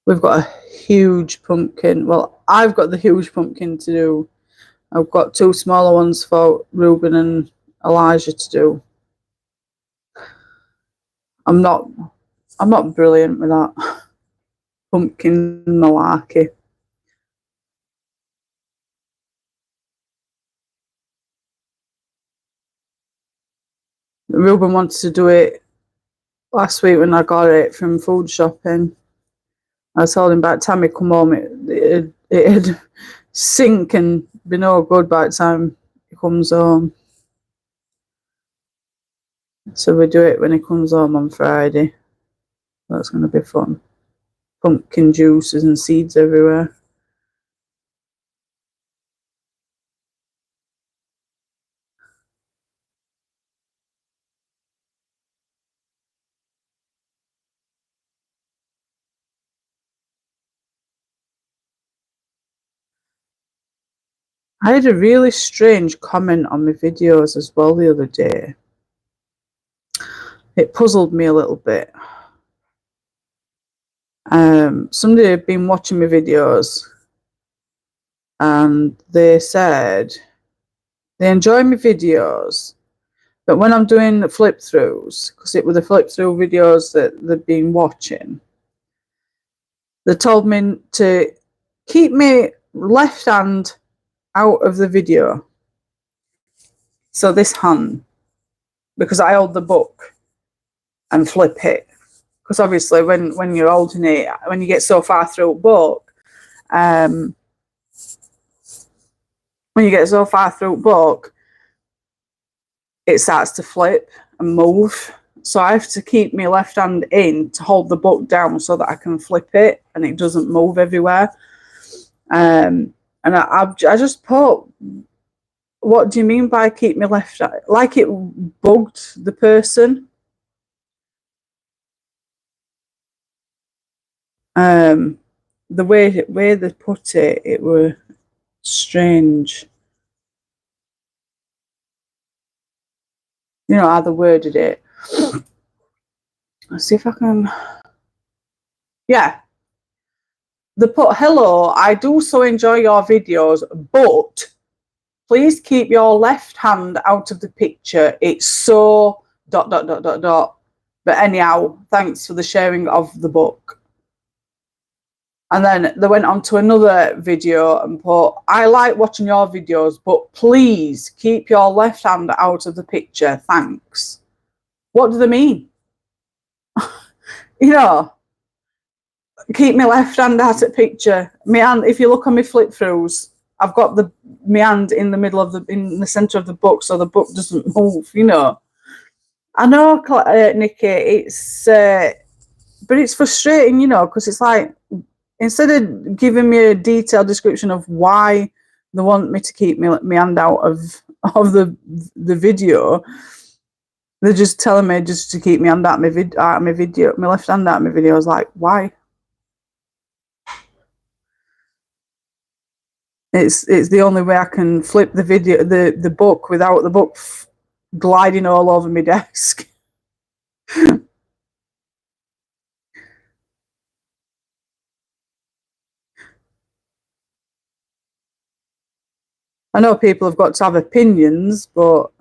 We've got a huge pumpkin. Well, I've got the huge pumpkin to do. I've got 2 smaller ones for Ruben and Elijah to do. I'm not brilliant with that pumpkin malarkey. Ruben wanted to do it last week when I got it from food shopping. I told him by the time he come home, it'd sink and be no good by the time he comes home. So we do it when he comes home on Friday. That's going to be fun. Pumpkin juices and seeds everywhere. I had a really strange comment on my videos as well the other day. It puzzled me a little bit. Somebody had been watching my videos and they said they enjoy my videos, but when I'm doing flip throughs, because it were the flip through videos that they've been watching, they told me to keep my left hand out of the video. So this hand, because I hold the book and flip it. Because obviously when you're holding it, when you get so far through a book, when you get so far through a book, it starts to flip and move. So I have to keep my left hand in to hold the book down so that I can flip it and it doesn't move everywhere. And I just put, what do you mean by keep my left hand? Like it bugged the person. The way they put it, it were strange. You know how they worded it. Let's see if I can. Yeah. They put, hello, I do so enjoy your videos, but please keep your left hand out of the picture. It's so ... But anyhow, thanks for the sharing of the book. And then they went on to another video and put, I like watching your videos, but please keep your left hand out of the picture. Thanks. What do they mean? You know, keep my left hand out of the picture. My hand, if you look on my flip throughs, I've got my hand in the middle of in the center of the book, so the book doesn't move, you know. I know, Nikki, it's, but it's frustrating, you know, because it's like, instead of giving me a detailed description of why they want me to keep my hand out of the video, they're just telling me just to keep my hand out of my video, my left hand out of my video. I was like, why? It's the only way I can flip the video, the book, without the book gliding all over my desk. I know people have got to have opinions, but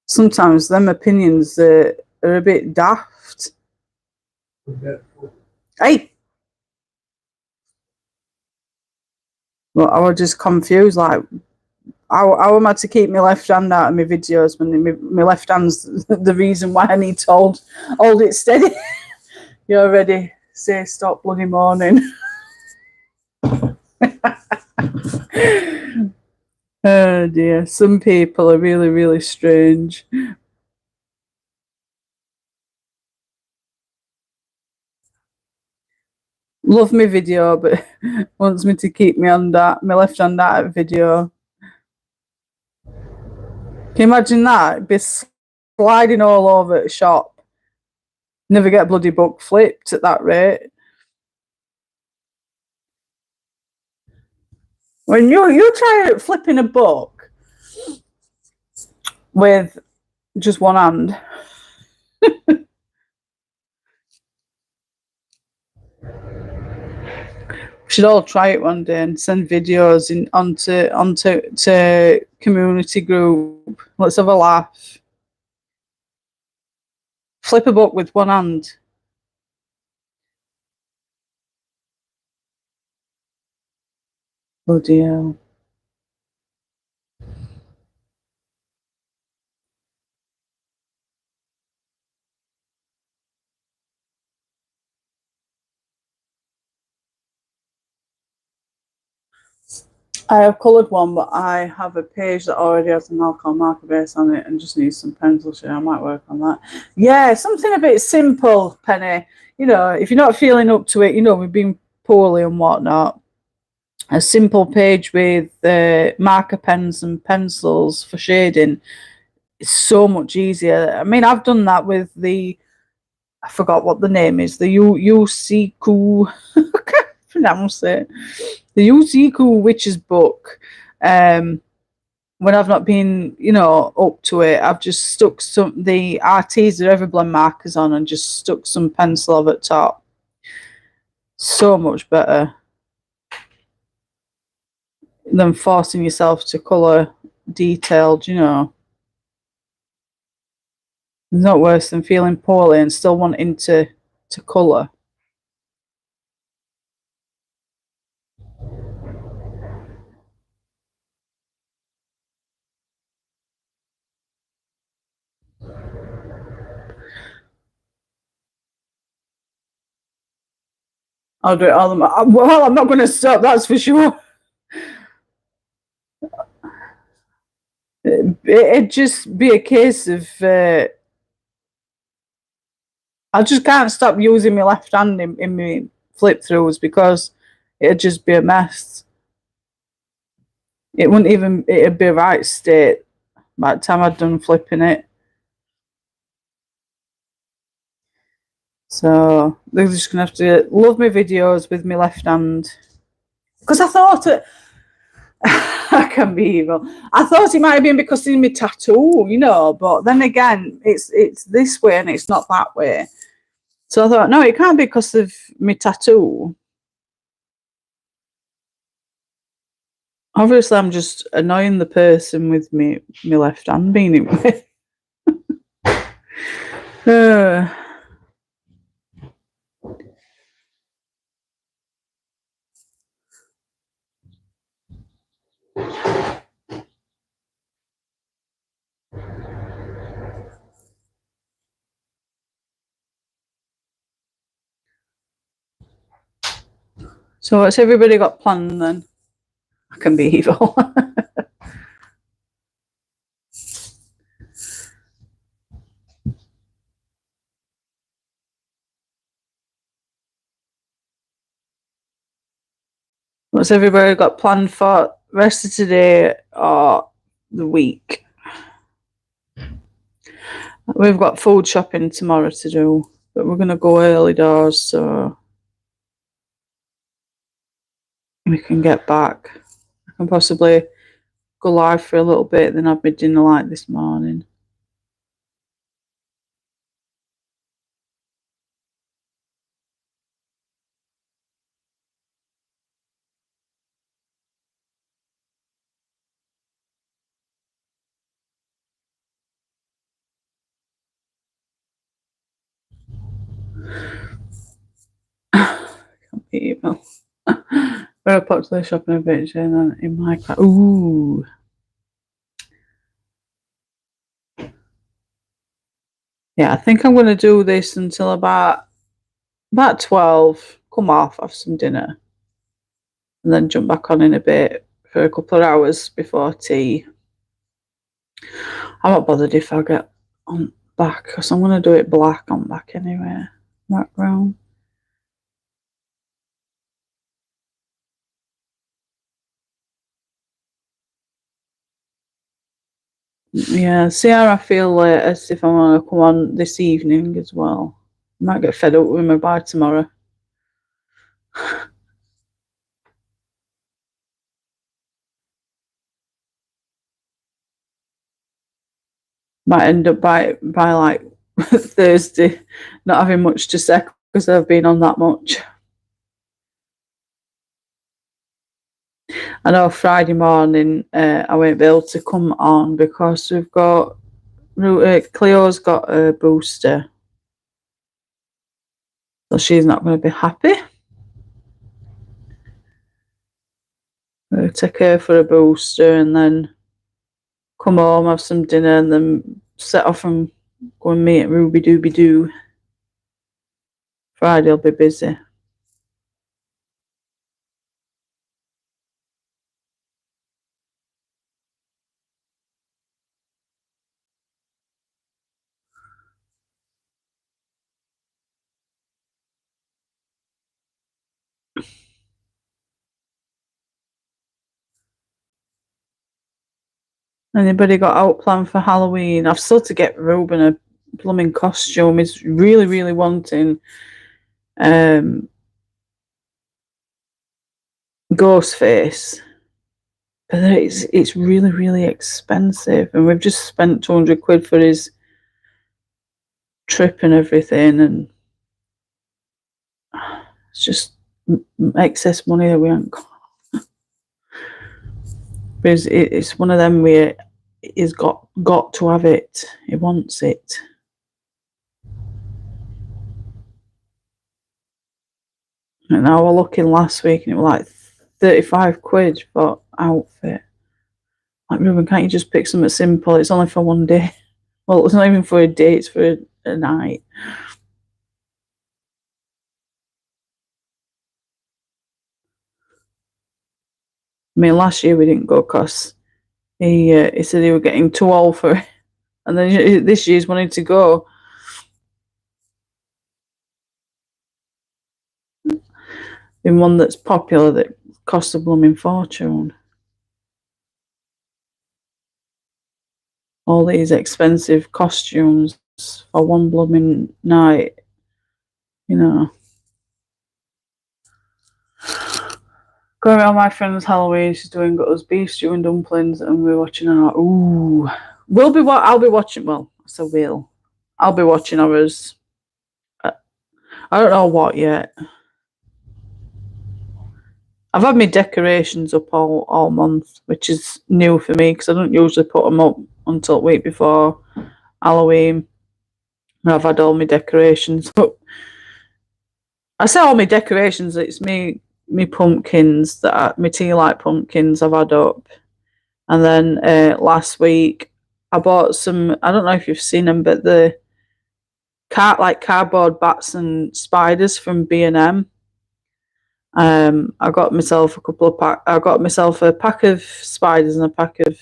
sometimes them opinions are a bit daft. Hey! Well, I was just confused, like, how am I to keep my left hand out of my videos when my left hand's the reason why I need to hold it steady? You already say stop bloody moaning. Oh dear, some people are really, really strange. Love my video, but wants me to keep my left hand out of video. Can you imagine that? It'd be sliding all over the shop. Never get a bloody book flipped at that rate. When you try flipping a book with just one hand. We should all try it one day and send videos onto community group. Let's have a laugh. Flip a book with one hand. Oh dear. I have coloured one, but I have a page that already has an alcohol marker base on it and just needs some pencil shade. I might work on that. Yeah, something a bit simple, Penny. You know, if you're not feeling up to it, you know, we've been poorly and whatnot. A simple page with marker pens and pencils for shading is so much easier. I mean, I've done that with I forgot what the name is, the UCQ, I can't pronounce it, the UCQ Witches book. When I've not been, you know, up to it, I've just stuck the Arteza Everblend markers on and just stuck some pencil over the top. So much better than forcing yourself to colour detailed, you know. It's not worse than feeling poorly and still wanting to colour. I'll do it all. Well, I'm not going to stop, that's for sure. It'd just be a case of I just can't stop using my left hand in my flip throughs because it'd just be a mess. It'd be a right state by the time I'd done flipping it. So they're just gonna have to love my videos with my left hand. Because I thought I can be evil. I thought it might have been because of my tattoo, you know, but then again, it's this way and it's not that way. So I thought, no, it can't be because of my tattoo. Obviously, I'm just annoying the person with my left hand being in way. So what's everybody got planned then? I can be evil. What's everybody got planned for rest of today or the week? We've got food shopping tomorrow to do, but we're going to go early doors so we can get back. I can possibly go live for a little bit, then have my dinner like this morning. Can't be evil. We're popular shopping a bit and then in my car. Ooh. Yeah, I think I'm going to do this until about 12. Come off, have some dinner, and then jump back on in a bit for a couple of hours before tea. I'm not bothered if I get on back because I'm going to do it black on back anyway. Background. Yeah, see how I feel as if I want to come on this evening as well. I might get fed up with me by tomorrow. Might end up by like Thursday not having much to say because I've been on that much. I know Friday morning I won't be able to come on because we've got Cleo's got a booster, so she's not going to be happy. We'll take her for a booster and then come home, have some dinner, and then set off and go and meet Ruby Dooby Doo. Friday will be busy. Anybody got out plan for Halloween? I've still to get Ruben a blooming costume. He's really, really wanting Ghostface. But it's really, really expensive. And we've just spent 200 quid for his trip and everything. And it's just excess money that we haven't got. Because it's one of them where he's got to have it. He wants it. And I was looking last week and it was like 35 quid for outfit. Like, Ruben, can't you just pick something simple? It's only for one day. Well, it's not even for a day, it's for a night. I mean, last year we didn't go because he said he was getting too old for it. And then this year's wanting to go. In one that's popular that costs a blooming fortune. All these expensive costumes for one blooming night, you know. Going around my friend's Halloween, she's doing us beef stew and dumplings, and we're watching her. Ooh, I'll be watching. Well, so I'll be watching ours. I don't know what yet. I've had my decorations up all month, which is new for me because I don't usually put them up until the week before Halloween. I've had all my decorations up. I say all my decorations. It's me pumpkins my tea light pumpkins I've had up, and then last week I bought some. I don't know if you've seen them, but the cardboard bats and spiders from B&M. I got myself a couple of pack. I got myself a pack of spiders and a pack of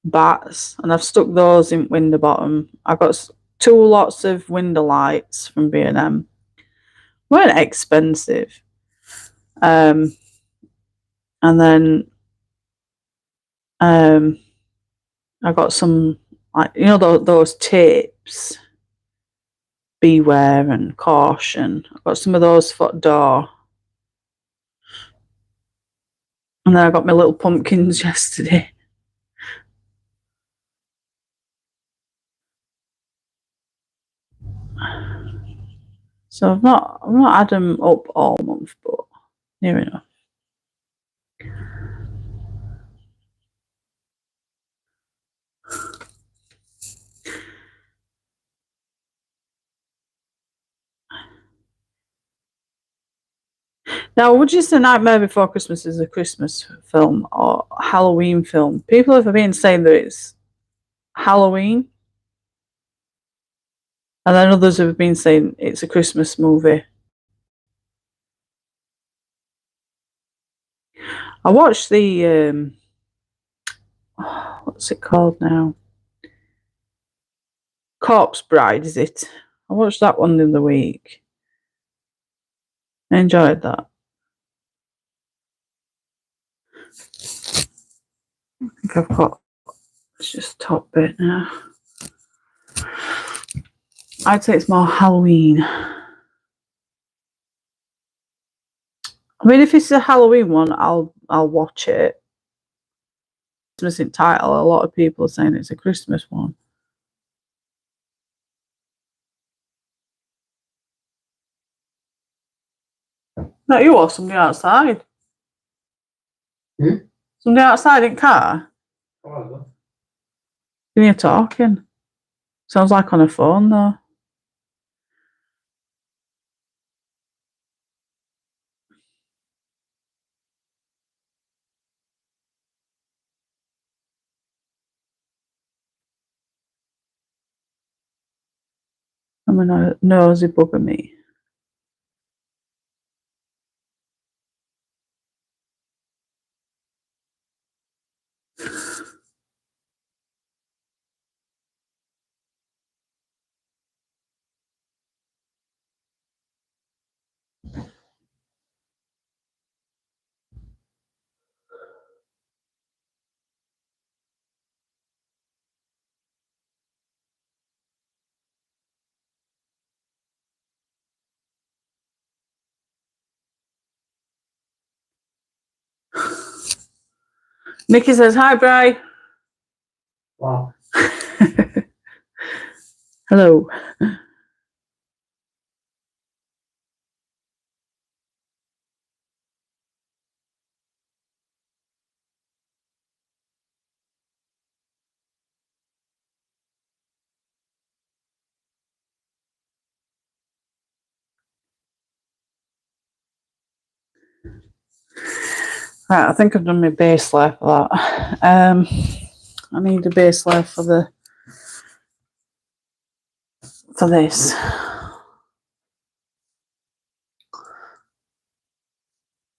bats, and I've stuck those in Winterbottom. I got two lots of window lights from B&M. Weren't expensive. And then I got some, like, you know, those tapes, beware and caution. I got some of those for the door. And then I got my little pumpkins yesterday. So I've not had them up all month, but near enough. Now, would you say Nightmare Before Christmas is a Christmas film or Halloween film? People have been saying that it's Halloween, and then others have been saying it's a Christmas movie. I watched the what's it called now? Corpse Bride, is it? I watched that one the other week. I enjoyed that. I think I've got, it's just top bit now. I'd say it's more Halloween. I mean, if it's a Halloween one, I'll watch it. Christmas in title. A lot of people are saying it's a Christmas one. Not you or somebody outside. Somebody outside in car. Can you hear talking? Sounds like on a phone though. I'm a nosy bugger me. Nikki says, hi, Bri. Wow. Hello. Right, I think I've done my base layer for that. I need a base layer for this.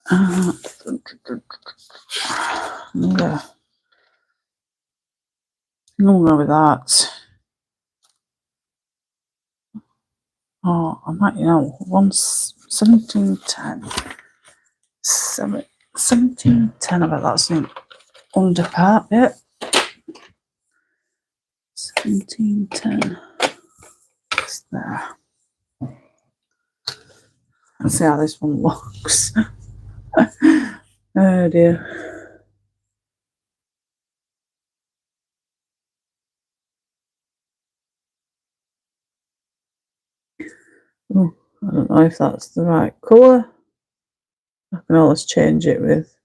I'm gonna go with that. Oh, I might, 1710. 1710, I bet that's an underpart bit. 1710. It's there. Let's see how this one looks. Oh dear. Oh, I don't know if that's the right colour. I can always change it with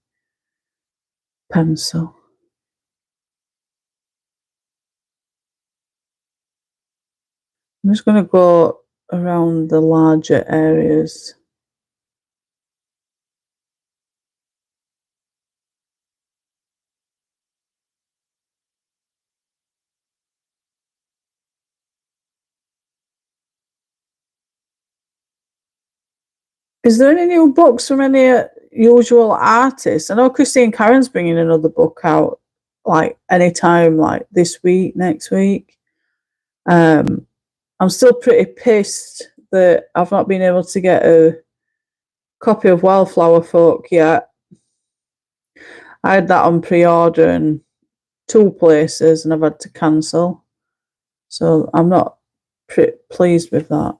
pencil. I'm just going to go around the larger areas. Is there any new books from any usual artists? I know Christine Karen's bringing another book out, like anytime, like this week, next week. I'm still pretty pissed that I've not been able to get a copy of Wildflower Folk yet. I had that on pre-order in 2 places and I've had to cancel. So I'm not pretty pleased with that.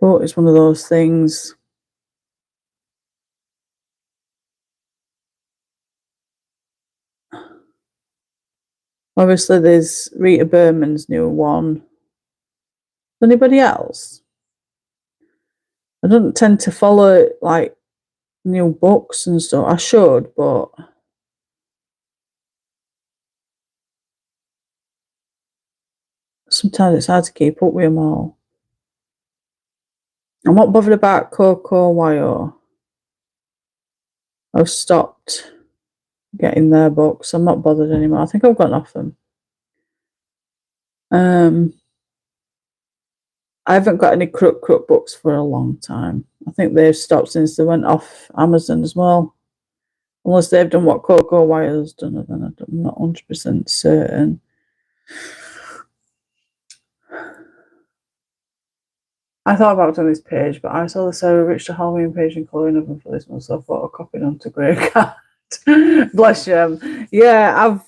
But it's one of those things. Obviously, there's Rita Berman's new one. Anybody else? I don't tend to follow like new books and stuff. I should, but sometimes it's hard to keep up with them all. I'm not bothered about Coco Wyo. I've stopped getting their books. I'm not bothered anymore. I think I've gotten off them. I haven't got any Crook books for a long time. I think they've stopped since they went off Amazon as well. Unless they've done what Coco Wyo's done, then I'm not 100% certain. I thought about doing this page, but I saw the Sarah Richter Halloween page and colouring of them for this one, so I photocopied onto Grey Cat. Bless you. Yeah,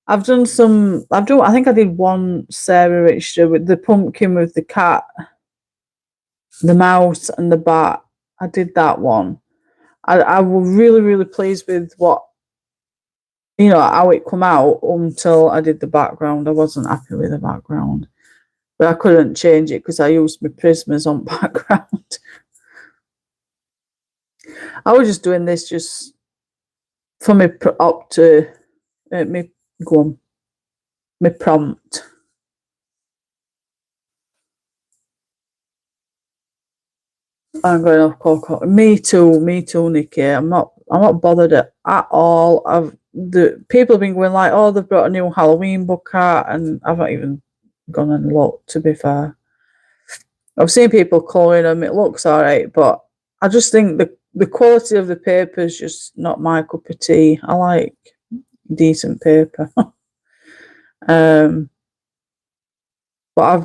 I've done some. I think I did one Sarah Richter with the pumpkin with the cat, the mouse, and the bat. I did that one. I was really, really pleased with what, how it come out until I did the background. I wasn't happy with the background. But I couldn't change it because I used my Prismas on background. I was just doing this just for me up to me go on, my prompt. I'm going off Coco. Me too, Nikki. I'm not bothered at all. The people have been going like, oh, they've brought a new Halloween book out, and I've not even gone and looked, to be fair. I've seen people calling them, it looks alright, but I just think the quality of the paper is just not my cup of tea. I like decent paper. But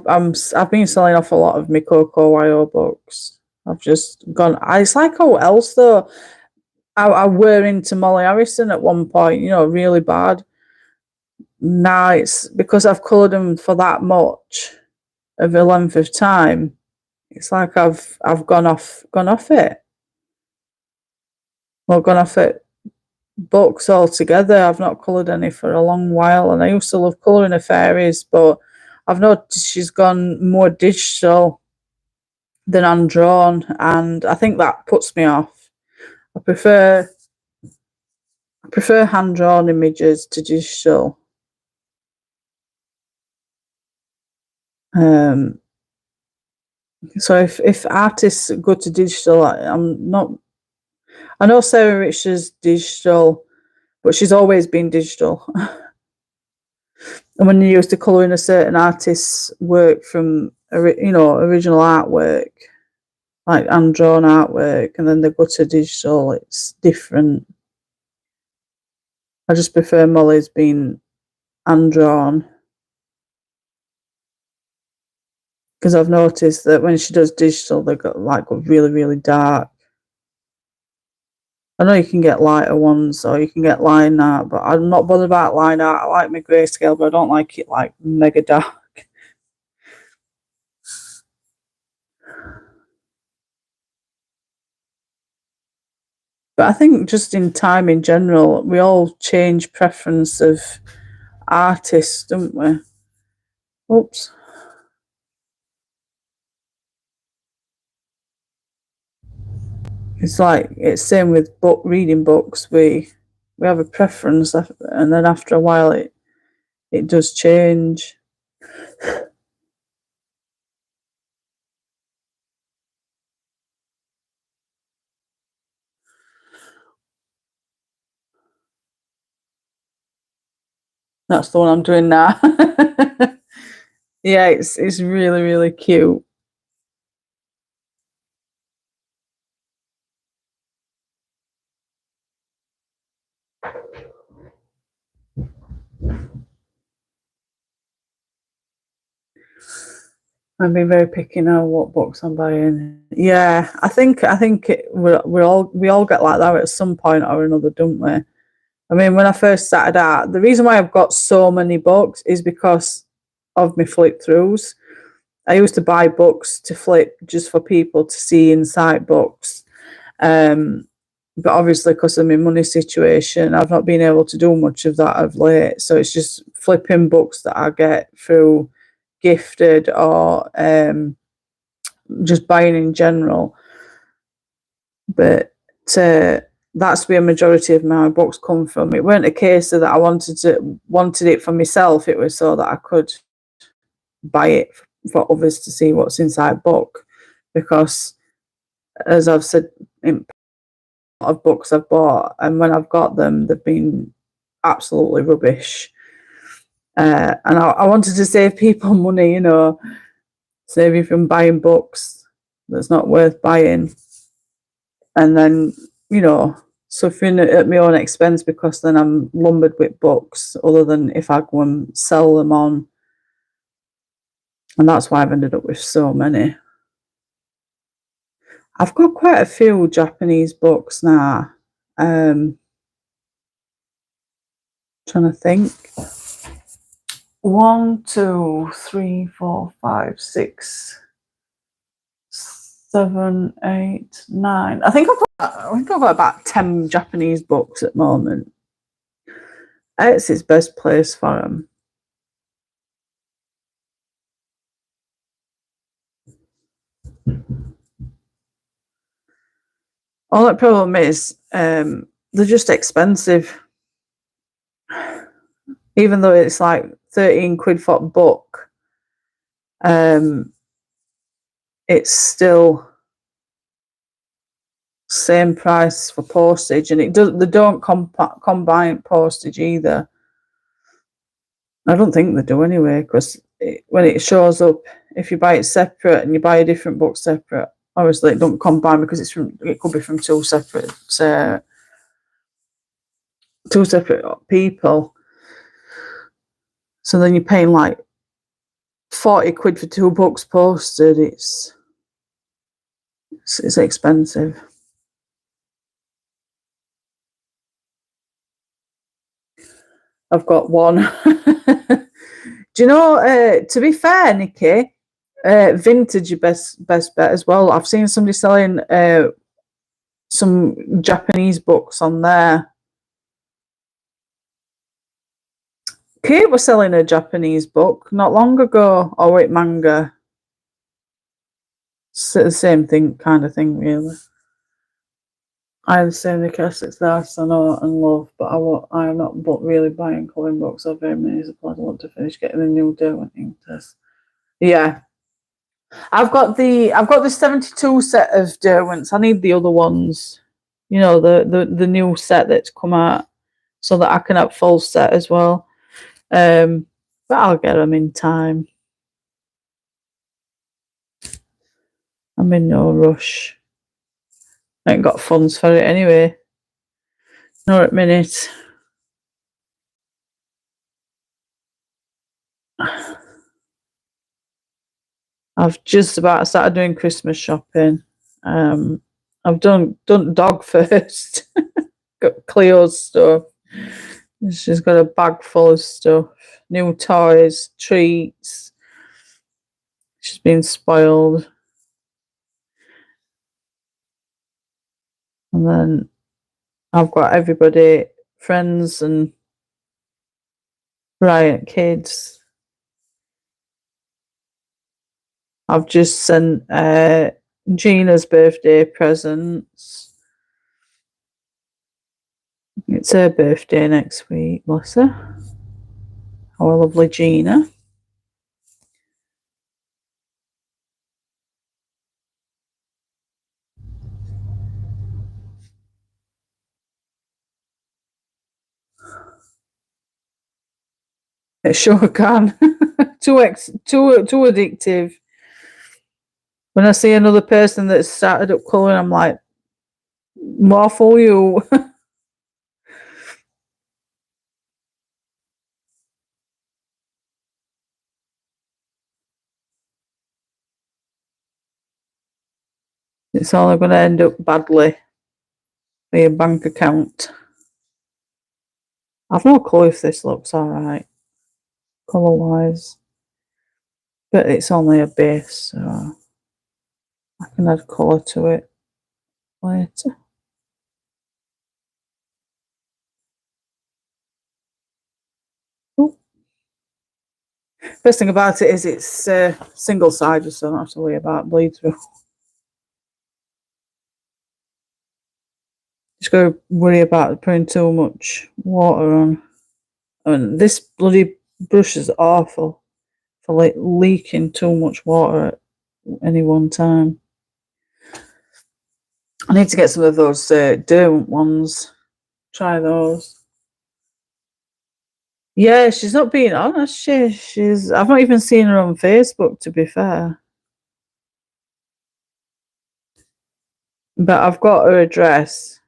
I've been selling off a lot of my Coco Wyo books. I've just gone. It's like how else though. I were into Molly Harrison at one point, really bad. Now it's because I've coloured them for that much of a length of time. It's like I've gone off it. Well, gone off it books altogether. I've not coloured any for a long while, and I used to love colouring her fairies, but I've noticed she's gone more digital than undrawn, and I think that puts me off. I prefer hand drawn images to digital. So if artists go to digital, I'm not. I know Sarah Richter's digital, but she's always been digital. And when you used to colour in a certain artist's work from original artwork, like hand-drawn artwork, and then they go to digital, it's different. I just prefer Molly's being hand-drawn, because I've noticed that when she does digital, they got really, really dark. I know you can get lighter ones, or you can get line art, but I'm not bothered about line art. I like my grayscale, but I don't like it like mega dark. But I think just in time in general, we all change preference of artists, don't we? Oops. It's like it's same with reading books. We have a preference, and then after a while, it does change. That's the one I'm doing now. Yeah, it's really, really cute. I've been very picky now what books I'm buying. Yeah, I think we all get like that at some point or another, don't we? I mean, when I first started out, the reason why I've got so many books is because of my flip throughs. I used to buy books to flip just for people to see inside books. Um, but obviously, because of my money situation, I've not been able to do much of that of late. So it's just flipping books that I get through gifted or just buying in general. But that's where a majority of my books come from. It weren't a case of that I wanted it for myself. It was so that I could buy it for others to see what's inside book. Because as I've said, in a lot of books I've bought, and when I've got them, they've been absolutely rubbish. And I wanted to save people money, save you from buying books that's not worth buying. And then, suffering at my own expense because then I'm lumbered with books other than if I go and sell them on. And that's why I've ended up with so many. I've got quite a few Japanese books now. Trying to think. 1, 2, 3, 4, 5, 6, 7, 8, 9. I think I've got about 10 Japanese books at the moment. It's its best place for them. All the problem is, they're just expensive. Even though it's like 13 quid for a book, it's still same price for postage, and they don't combine postage either. I don't think they do anyway, because when it shows up, if you buy it separate and you buy a different book separate, obviously it don't combine because it could be from two separate people. So then you're paying like 40 quid for 2 books posted. It's expensive. I've got one. Do you know, to be fair, Nikki, vintage your best bet as well. I've seen somebody selling some Japanese books on there. Kate was selling a Japanese book not long ago, or wait, manga. It's the same thing, kind of thing, really. I have the same cassettes that I know and love, but I am not really buying colouring books or very many supplies. I want to finish getting a new Derwent ink test. Yeah, I've got the 72 set of Derwents. I need the other ones. The new set that's come out, so that I can have full set as well. But I'll get them in time. I'm in no rush. I ain't got funds for it anyway. Not at the minute. I've just about started doing Christmas shopping. I've done dog first. Got Cleo's stuff. She's got a bag full of stuff. New toys, treats. She's been spoiled. And then I've got everybody, friends and riot kids. I've just sent Gina's birthday presents. It's her birthday next week, bless her. Our lovely Gina. It sure can. too addictive. When I see another person that's started up colouring, I'm like, more for you. It's all going to end up badly for your bank account. I've no clue if this looks alright, colour wise. But it's only a base, so I can add colour to it later. Ooh. Best thing about it is it's single sided, so I don't have to worry about bleed through. Just got to worry about putting too much water on. And this bloody brush is awful for like leaking too much water at any one time. I need to get some of those Derwent ones. Try those. Yeah, she's not being honest. She's. I've not even seen her on Facebook, to be fair. But I've got her address.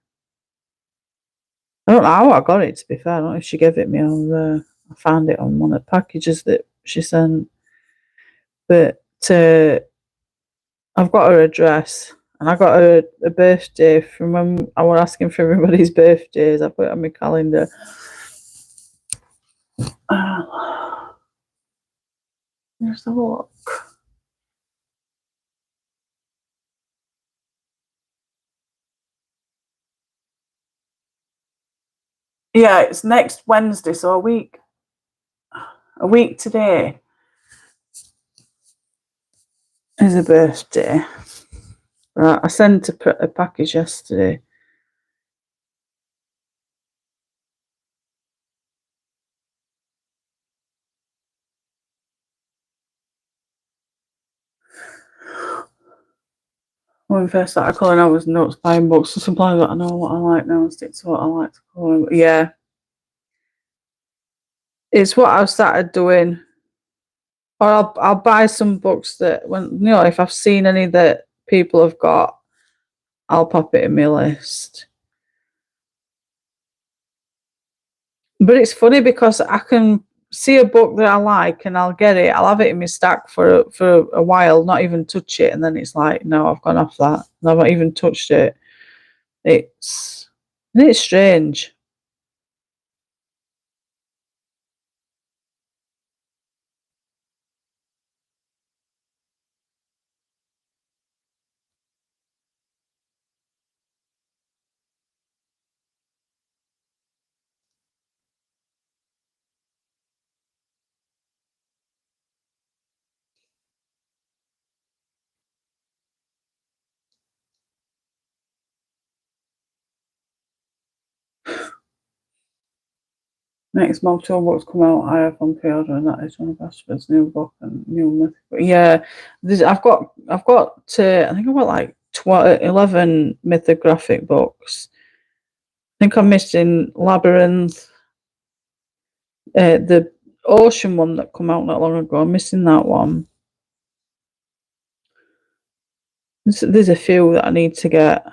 I don't know how I got it, to be fair. I don't know if she gave it me on I found it on one of the packages that she sent. But I've got her address. And I got her a birthday from when I was asking for everybody's birthdays. I put it on my calendar. There's the look. Yeah, it's next Wednesday, so a week today is a birthday. Right, I sent a package yesterday. When we first started calling, I was nuts buying books, so sometimes I know what I like now and stick to what I like to call. Yeah, it's what I've started doing. Or I'll buy some books that when if I've seen any that people have got, I'll pop it in my list. But it's funny because I can see a book that I like and I'll get it. I'll have it in my stack for a while, not even touch it, and then it's like, no, I've gone off that. And I've not even touched it. It's strange. Next month, 2 books come out. I have on pre-order, and that is John Bashford's new book and new mythic. But yeah, I've got. I think I've got like 11 mythographic books. I think I'm missing Labyrinth, the Ocean one that come out not long ago. I'm missing that one. There's a few that I need to get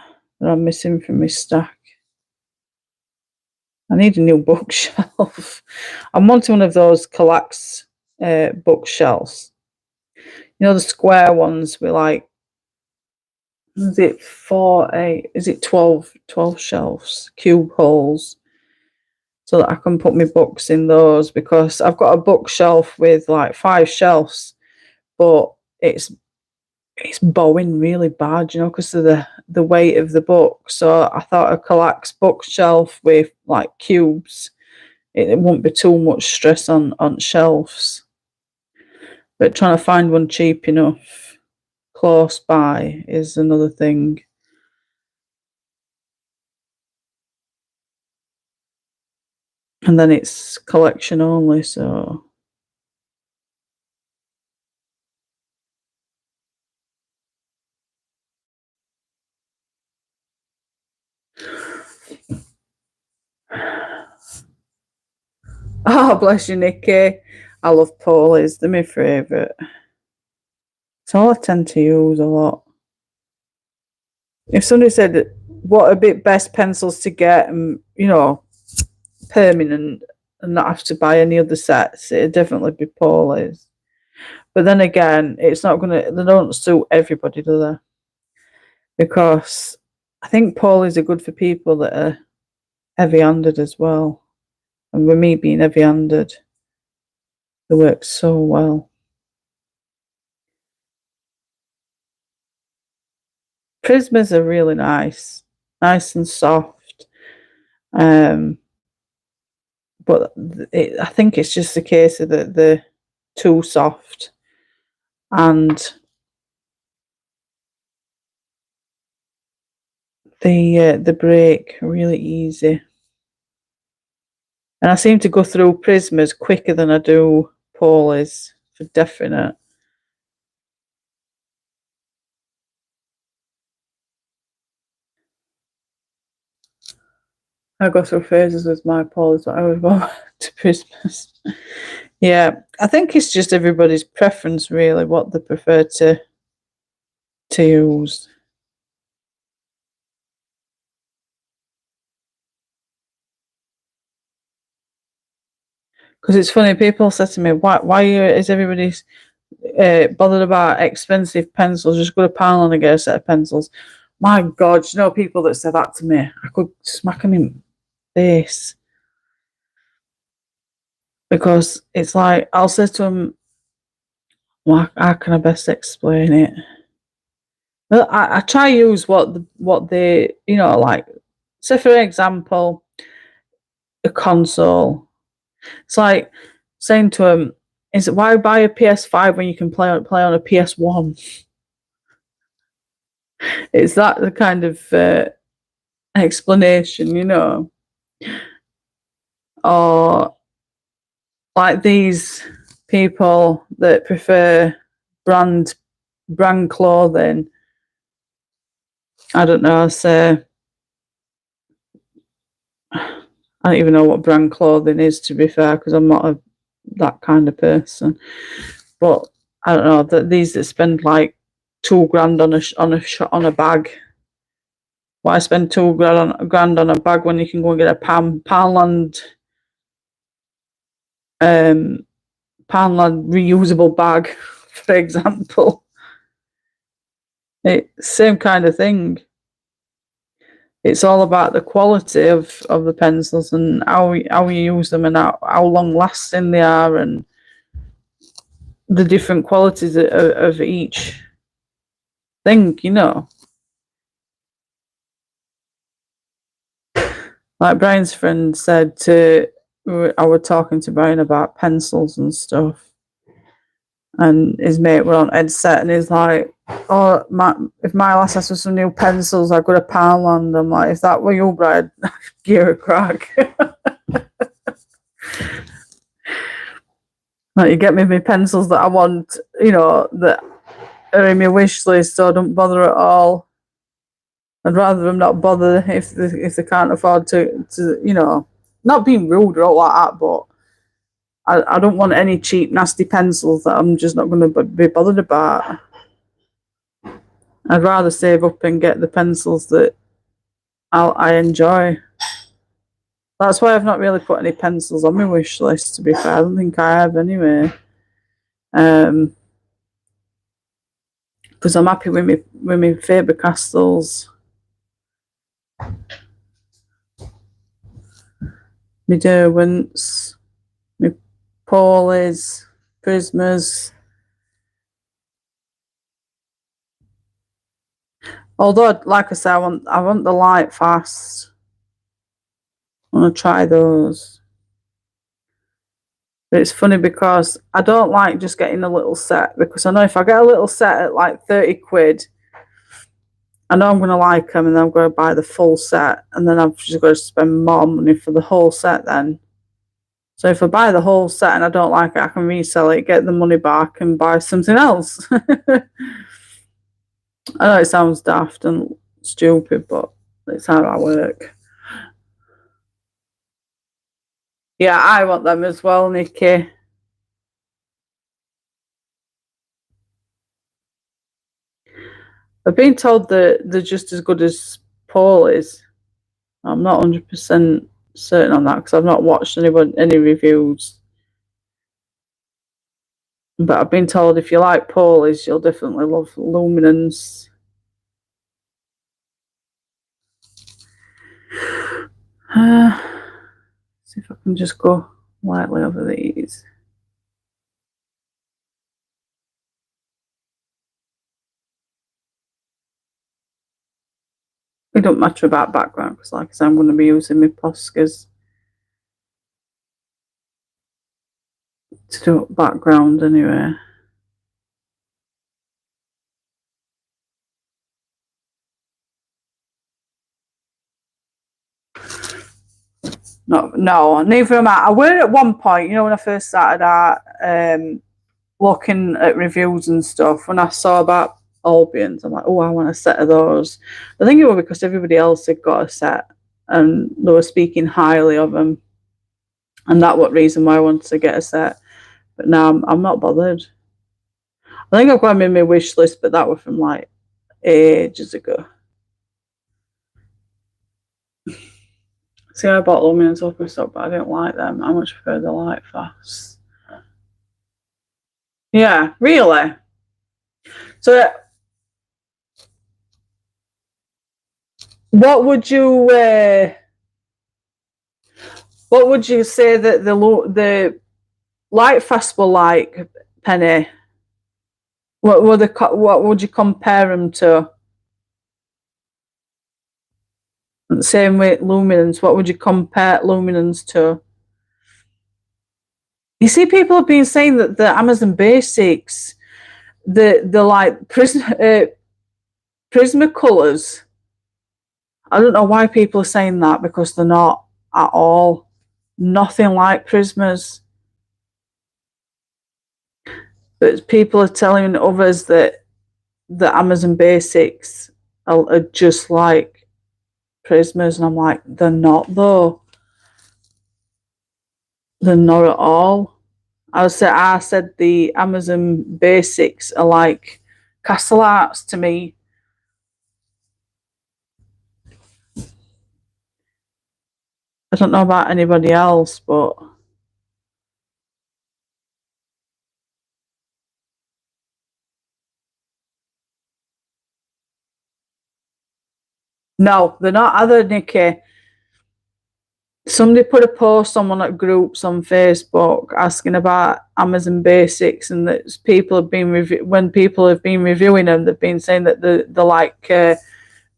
that I'm missing from my stack. I need a new bookshelf. I'm wanting one of those Kallax bookshelves. You know, the square ones with like, is it 4, 8, is it 12 shelves, cube holes, so that I can put my books in those, because I've got a bookshelf with like 5 shelves, but it's bowing really bad, because of the weight of the book. So I thought a Kallax bookshelf with like cubes, it won't be too much stress on shelves. But trying to find one cheap enough close by is another thing. And then it's collection only, so oh, bless you, Nikki. I love Polies, they're my favourite. It's all I tend to use a lot. If somebody said what are the best pencils to get, and permanent, and not have to buy any other sets, it'd definitely be Polies. But then again, it's not gonna. They don't suit everybody, do they? because I think Paulies are good for people that are heavy-handed as well. And with me being heavy-handed, they work so well. Prismas are really nice and soft. But I think it's just a case of that they're too soft, and the break really easy. And I seem to go through Prismas quicker than I do Paulies, for definite. I go through phases with my Paulies, but I always go to Prismas. Yeah, I think it's just everybody's preference, really, what they prefer to use. Because it's funny, people say to me, why is everybody bothered about expensive pencils? Just go to Poundland and get a set of pencils. My God, you know people that say that to me, I could smack them in the face. Because it's like, I'll say to them, well, how can I best explain it? Well, I try to use what they, like, say for example, a console. It's like saying to them, "Is it why buy a PS5 when you can play on a PS1?" It's that the kind of explanation, or like these people that prefer brand clothing. I don't know. Say, I don't even know what brand clothing is, to be fair, because I'm not that kind of person. But I don't know that these that spend like $2,000 on a bag. Why spend $2,000 on a bag when you can go and get a Poundland reusable bag, for example? It's same kind of thing. It's all about the quality of the pencils and how you use them and how long lasting they are and the different qualities of each thing, Like Brian's friend said I was talking to Brian about pencils and stuff, and his mate were on headset, and he's like, "Oh, if my lass has some new pencils, I got a Poundland." I'm like, "If that were you, Brian, give a crack." Like, you get me my pencils that I want, that are in my wish list, so I don't bother at all. I'd rather them not bother if they can't afford to not being rude or all like that, but I don't want any cheap, nasty pencils that I'm just not going to be bothered about. I'd rather save up and get the pencils that I enjoy. That's why I've not really put any pencils on my wish list, to be fair. I don't think I have anyway. Because I'm happy with my Faber-Castells, my Derwents, my Paulies, Prismas. Although, like I say, I want the light fast. I want to try those. But it's funny because I don't like just getting a little set, because I know if I get a little set at like 30 quid, I know I'm going to like them and then I'm going to buy the full set, and then I've just got to spend more money for the whole set then. So if I buy the whole set and I don't like it, I can resell it, get the money back and buy something else. I know it sounds daft and stupid, but it's how I work. Yeah, I want them as well, Nikki. I've been told that they're just as good as Paulies. I'm not 100% certain on that because I've not watched any reviews. But I've been told if you like Paulies, you'll definitely love Luminance. See if I can just go lightly over these. It don't matter about background because, like I said, I'm going to be using my Poscas to do background anyway. No, neither am I. I were at one point, you know, when I first started out, looking at reviews and stuff. When I saw about Albions, I'm like, oh, I want a set of those. I think it was because everybody else had got a set and they were speaking highly of them, and that was reason why I wanted to get a set. But now I'm not bothered. I think I've got them in my wish list, but that was from like ages ago. See, I bought Luminance Opera stock, but I didn't like them. I much prefer the Light Fast. Yeah, really. So, what would you say that the Light Fast were like, Penny? What would you compare them to? Same with Luminance. What would you compare Luminance to? You see, people have been saying that the Amazon Basics, the like Prismacolors. I don't know why people are saying that because they're not at all. Nothing like Prismas. But people are telling others that the Amazon Basics are just like Prismas, and I'm like, they're not though. They're not at all. I said the Amazon Basics are like Castle Arts to me. I don't know about anybody else, but no, they're not either, Nikki. Somebody put a post on one of the groups on Facebook asking about Amazon Basics, and that people have been when people have been reviewing them, they've been saying that they're like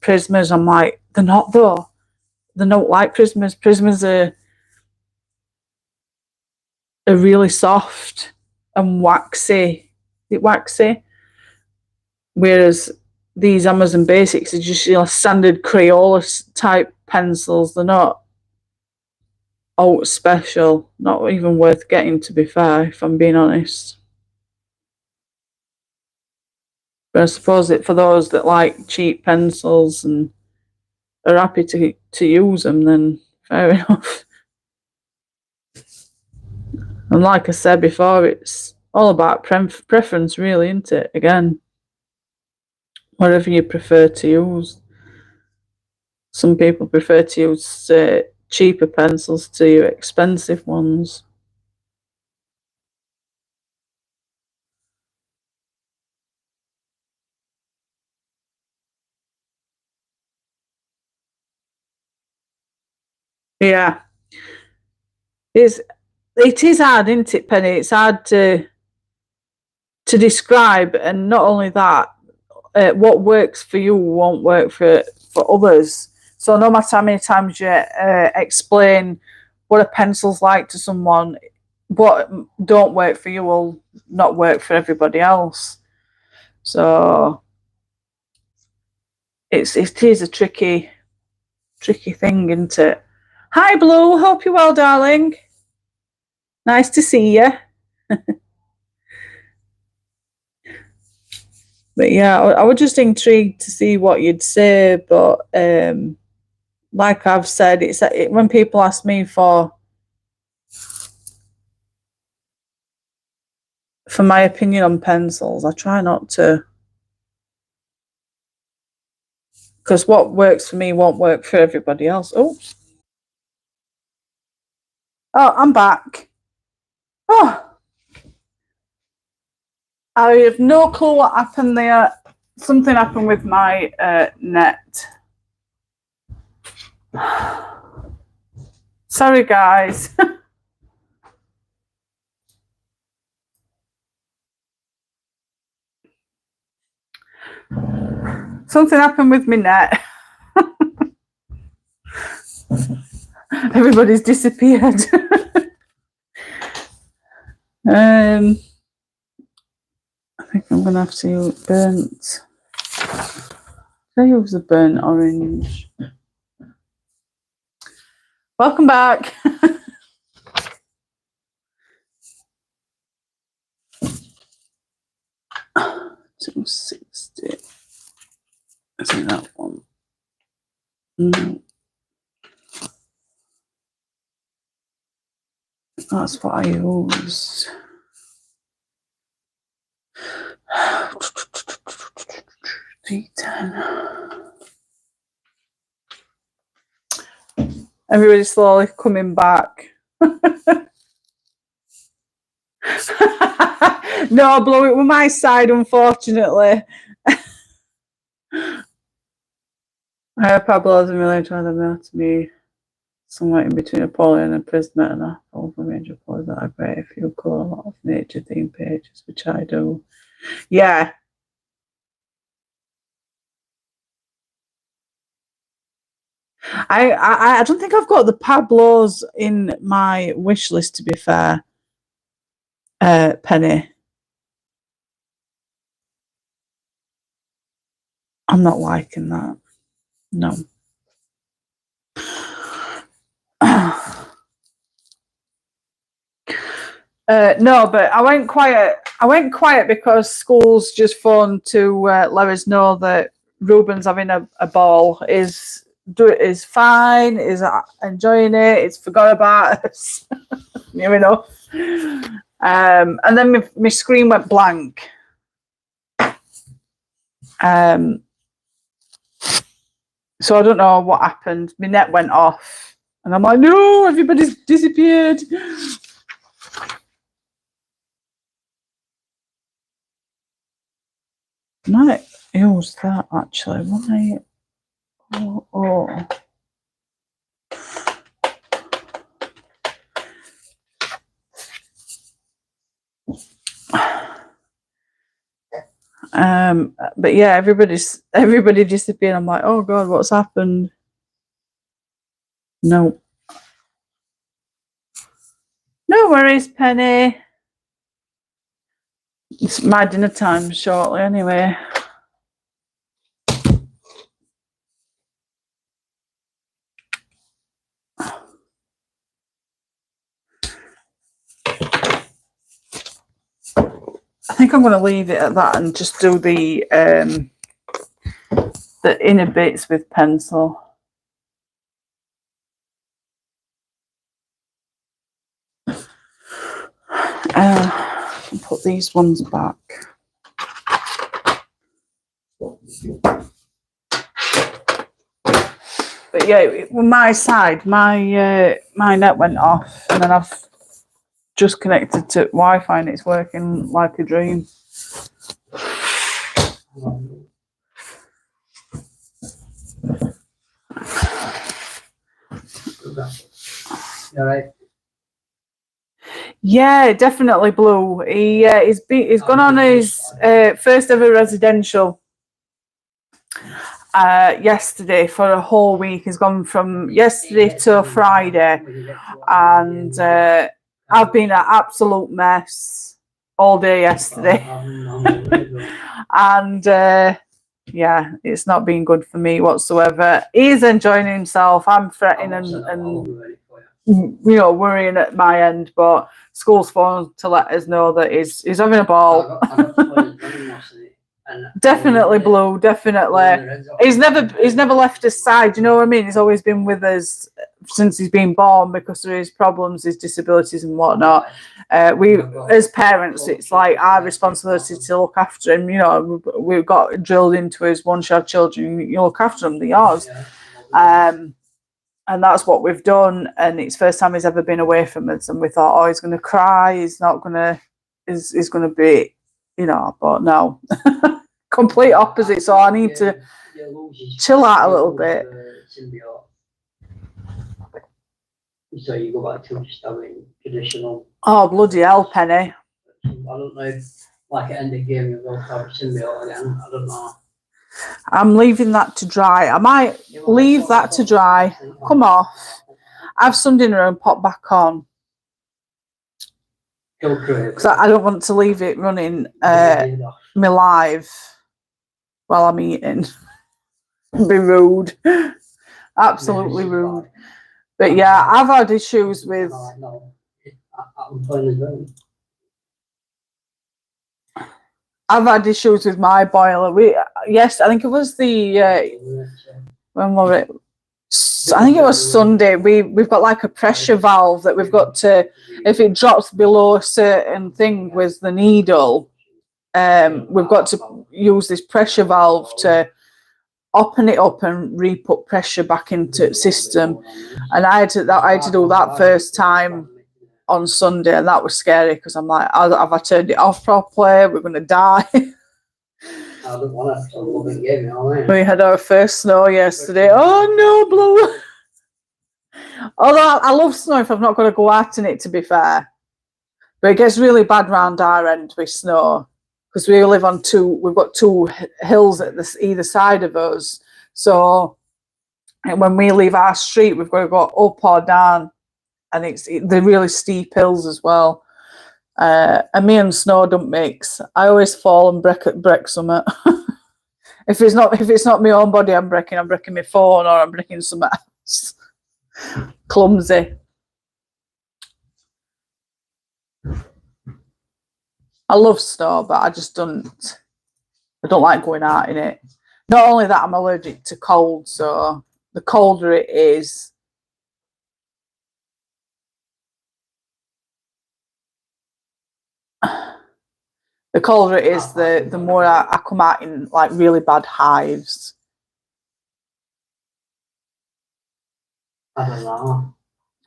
Prismas. I'm like, they're not though. They're not like Prismas. Prismas are really soft and waxy. Waxy, whereas these Amazon Basics are just standard Crayola type pencils. They're not special, not even worth getting, to be fair, if I'm being honest. But I suppose it for those that like cheap pencils and are happy to use them, then fair enough. And like I said before, it's all about preference, really, isn't it? Again, whatever you prefer to use. Some people prefer to use cheaper pencils to expensive ones. Yeah. It is hard, isn't it, Penny? It's hard to describe, and not only that, what works for you won't work for others. So no matter how many times you explain what a pencil's like to someone, what don't work for you will not work for everybody else. So it is a tricky thing, isn't it? Hi, Blue. Hope you're well, darling. Nice to see you. But yeah, I was just intrigued to see what you'd say. But like I've said, when people ask me for my opinion on pencils, I try not to, because what works for me won't work for everybody else. Oh, I'm back. Oh, I have no clue what happened there. Something happened with my net. Sorry, guys. Something happened with my net. Everybody's disappeared. I think I'm going to have to use burnt. I use the burnt orange. Welcome back. 260. Isn't that one? No. That's what I used. D10. Everybody's slowly coming back. No, blow it with my side, unfortunately. Pablo doesn't really try them to be somewhat in between a poly and a Prismet and a whole range of polys that are great if you colour a lot of nature theme pages, which I do. Yeah. I don't think I've got the Pablos in my wish list, to be fair. Penny. I'm not liking that. No. No, but I went quiet. I went quiet because school's just phoned to let us know that Ruben's having a ball. Is fine. Is enjoying it. It's forgot about us. Near enough. And then my screen went blank. So I don't know what happened. My net went off, and I'm like, no, everybody's disappeared. Might use that actually. Why? Oh. But yeah, everybody disappeared. I'm like, oh god, what's happened? No. No worries, Penny. It's my dinner time shortly anyway. I think I'm going to leave it at that and just do the inner bits with pencil. I'll put these ones back. But yeah, my side, my net went off, and then I've just connected to Wi-Fi, and it's working like a dream. All right. Yeah, definitely Blue. He's gone on his first ever residential yesterday for a whole week. He's gone from yesterday to Friday, and I've been an absolute mess all day yesterday. And yeah, it's not been good for me whatsoever. He's enjoying himself. I'm fretting and worrying at my end, but school's phone to let us know that he's having a ball. Definitely Blue, definitely. He's never left his side, you know what I mean? He's always been with us since he's been born because of his problems, his disabilities and whatnot. We as parents, it's like our responsibility to look after him. You know, we've got drilled into us, once you have children, you look after them, they're yours. And that's what we've done. And it's the first time he's ever been away from us. And we thought, oh, he's going to cry. He's not going to, he's going to be, but no. Complete opposite. So I need to chill out a little bit. So you go back to just having traditional. Oh, bloody hell, Penny. I don't know if, like, at end of game, you'll go have symbiote again. I don't know. I'm leaving that to dry. I might leave that to dry. Come off. Have some dinner and pop back on. Go through it. Because I don't want to leave it running me live while I'm eating. Be rude. Absolutely rude. But yeah, I've had issues with... No, I'm playing as well. I've had issues with my boiler. Yes, I think it was the... when was it? I think it was Sunday. We've got like a pressure valve that we've got to... If it drops below a certain thing with the needle, we've got to use this pressure valve to open it up and re-put pressure back into the system. And I had to do that first time on Sunday, and that was scary because I'm like, have I turned it off properly? We're going to die. I don't want to. We had our first snow yesterday. Oh no, blow! Although I love snow if I've not got to go out in it, to be fair. But it gets really bad round our end with snow because we live on we've got two hills at either side of us. So when we leave our street, we've got to go up or down, and they're really steep hills as well. And me and snow don't mix. I always fall and break something. If it's not my own body I'm breaking my phone, or I'm breaking something else. Clumsy. I love snow, but I don't like going out in it. Not only that, I'm allergic to cold, so the colder it is, the more I come out in like really bad hives. I don't know.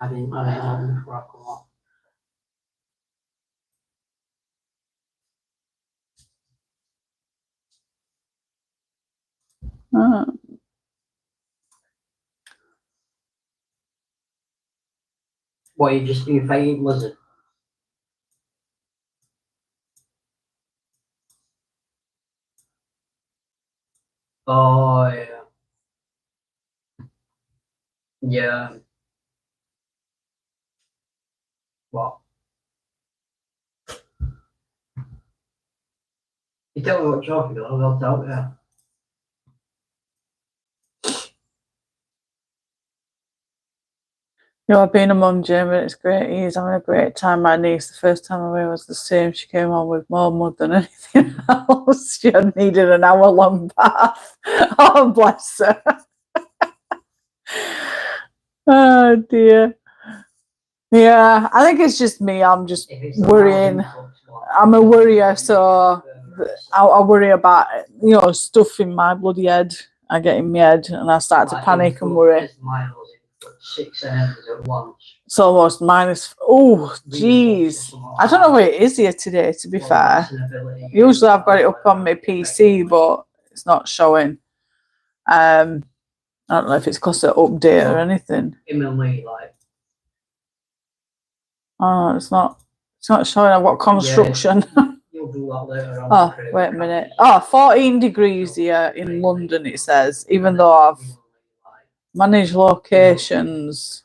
I didn't know before I come off. What, you just been fighting, was it? Oh, yeah. Yeah. What? You tell me what trophy you got, I'll tell you. I've been among Jim, and it's great. He's having a great time. My niece, the first time away was the same. She came on with more mud than anything else. She had needed an hour-long bath. Oh, bless her. Oh, dear. Yeah, I think it's just me. I'm just worrying. I'm a worrier, so I worry about, stuff in my bloody head. I get in my head and I start to panic and worry. 6 hours at once. It's almost minus. Oh, jeez. I don't know where it is here today, to be fair. Usually I've got it up on my PC, but it's not showing. I don't know if it's because of update or anything. Oh, it's not showing. I've got construction. You'll do that later on. Oh, wait a minute. Oh, 14 degrees here in London, it says, even though I've managed locations.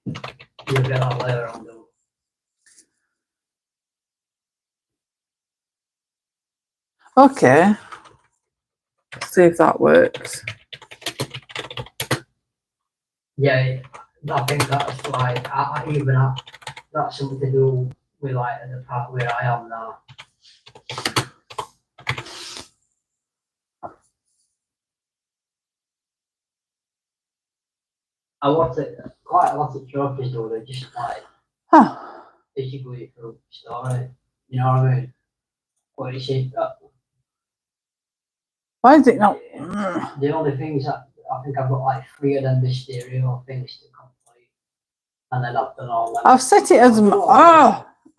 You'll get that later on, though. Okay. Let's see if that works. Yeah, I think that's like, that's something to do with like the part where I am now. I watch it quite a lot of trophies though, they're just like basically through story. You know what I mean? What you see? Why is it not? The only things that I think I've got like 3 of them Mysterio things to complete. And then I've done all that. I've set it as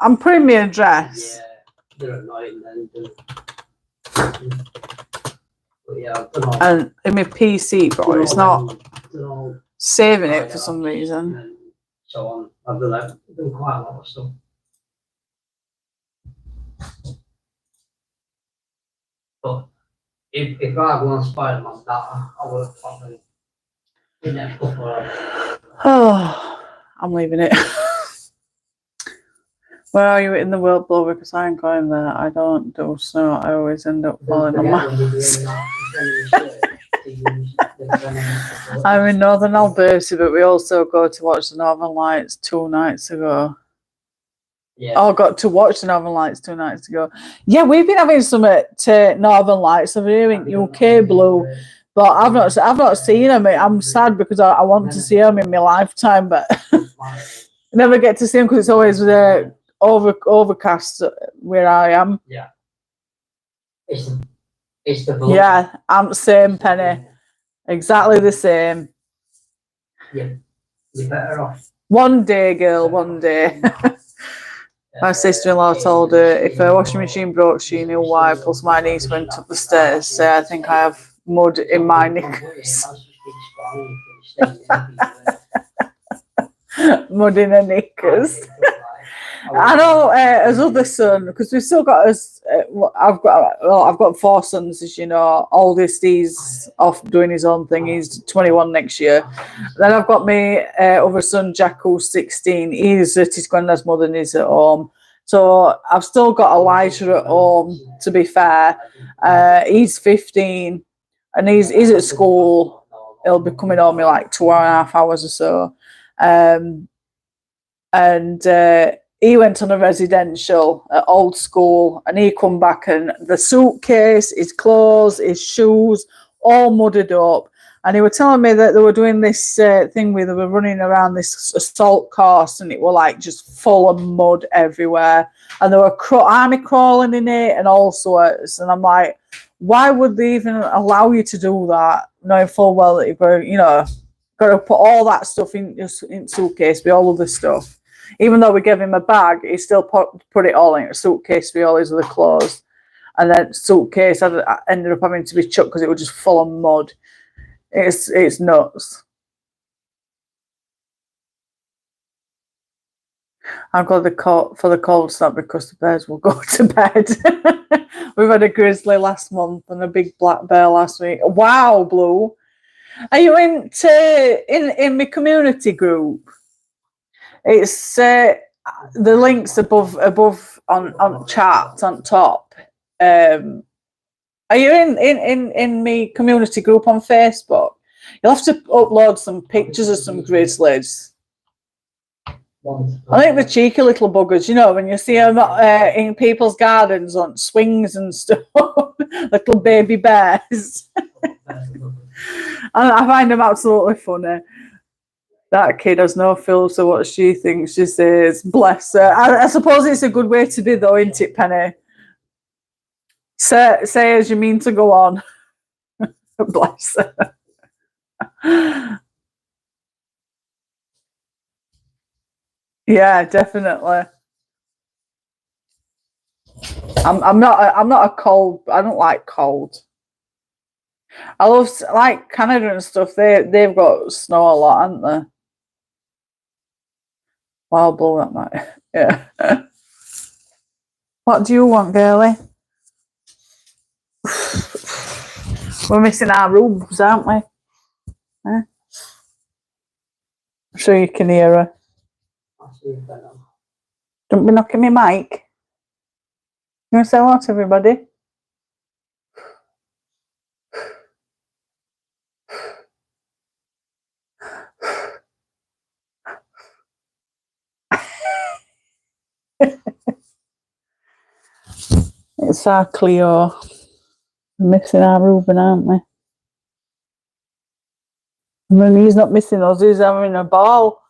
I'm putting my address. Yeah, they're annoying then. But yeah, I've done all and in my PC, but it's not. saving it for some reason. And so on. I've done quite a lot of stuff. But if I go on Spider-Man, that I would probably in a couple of Oh, I'm leaving it. Where are you in the world, Blow? Because I ain't going there. I don't do snow. I always end up falling on my... I'm in Northern Alberta, but we also go to watch the Northern Lights 2 nights ago. Yeah. Oh, got to watch the Northern Lights 2 nights ago. Yeah, we've been having some Northern Lights over here in UK, Blue, but I've not seen them. I'm sad because I want to see them in my lifetime, but never get to see them because it's always overcast where I am. Yeah. It's the Yeah, I'm same, Penny. Exactly the same. Yeah. You're better off. One day, girl, one day. My sister-in-law told her if her washing machine broke, she knew why. Plus, my niece went up the stairs. So I think I have mud in my knickers. Mud in her knickers. I know as other son, because we've still got us. I've got 4 sons, as you know. Oldest, he's off doing his own thing. He's 21 next year. Then I've got my other son, Jack, who's 16. He's at his granddad's mother and he's at home. So I've still got Elijah at home. To be fair, he's 15 and he's at school. He'll be coming home in like 2.5 hours or so. He went on a residential at Old School and he come back and the suitcase, his clothes, his shoes, all mudded up. And he was telling me that they were doing this thing where they were running around this assault course and it were like just full of mud everywhere. And there were army crawling in it and all sorts. And I'm like, why would they even allow you to do that? Knowing full well that you've got to put all that stuff in suitcase with all of the stuff. Even though we gave him a bag, he still put it all in a suitcase with all his other clothes. And then suitcase ended up having to be chucked because it was just full of mud. It's nuts. I'm glad for the cold snap because the bears will go to bed. We've had a grizzly last month and a big black bear last week. Wow, Blue. Are you in my community group? It's the links above on chat on top. Are you in my community group on Facebook? You'll have to upload some pictures of some grizzlies. I think the cheeky little buggers, you know, when you see them in people's gardens on swings and stuff, little baby bears. I find them absolutely funny. That kid has no filter what she thinks. She says, bless her. I suppose it's a good way to be though, isn't it, Penny? Say as you mean to go on. Bless her. Yeah, definitely. I'm not a cold. I don't like cold. I love like Canada and stuff. They've got snow a lot, haven't they? Wild Bull, that might. Yeah. What do you want, girlie? We're missing our rooms, aren't we? I'm sure you can hear her. Don't be knocking me mic. You want to say hello to everybody? It's our Cleo. We're missing our Ruben, aren't we? I mean, he's not missing us, he's having a ball.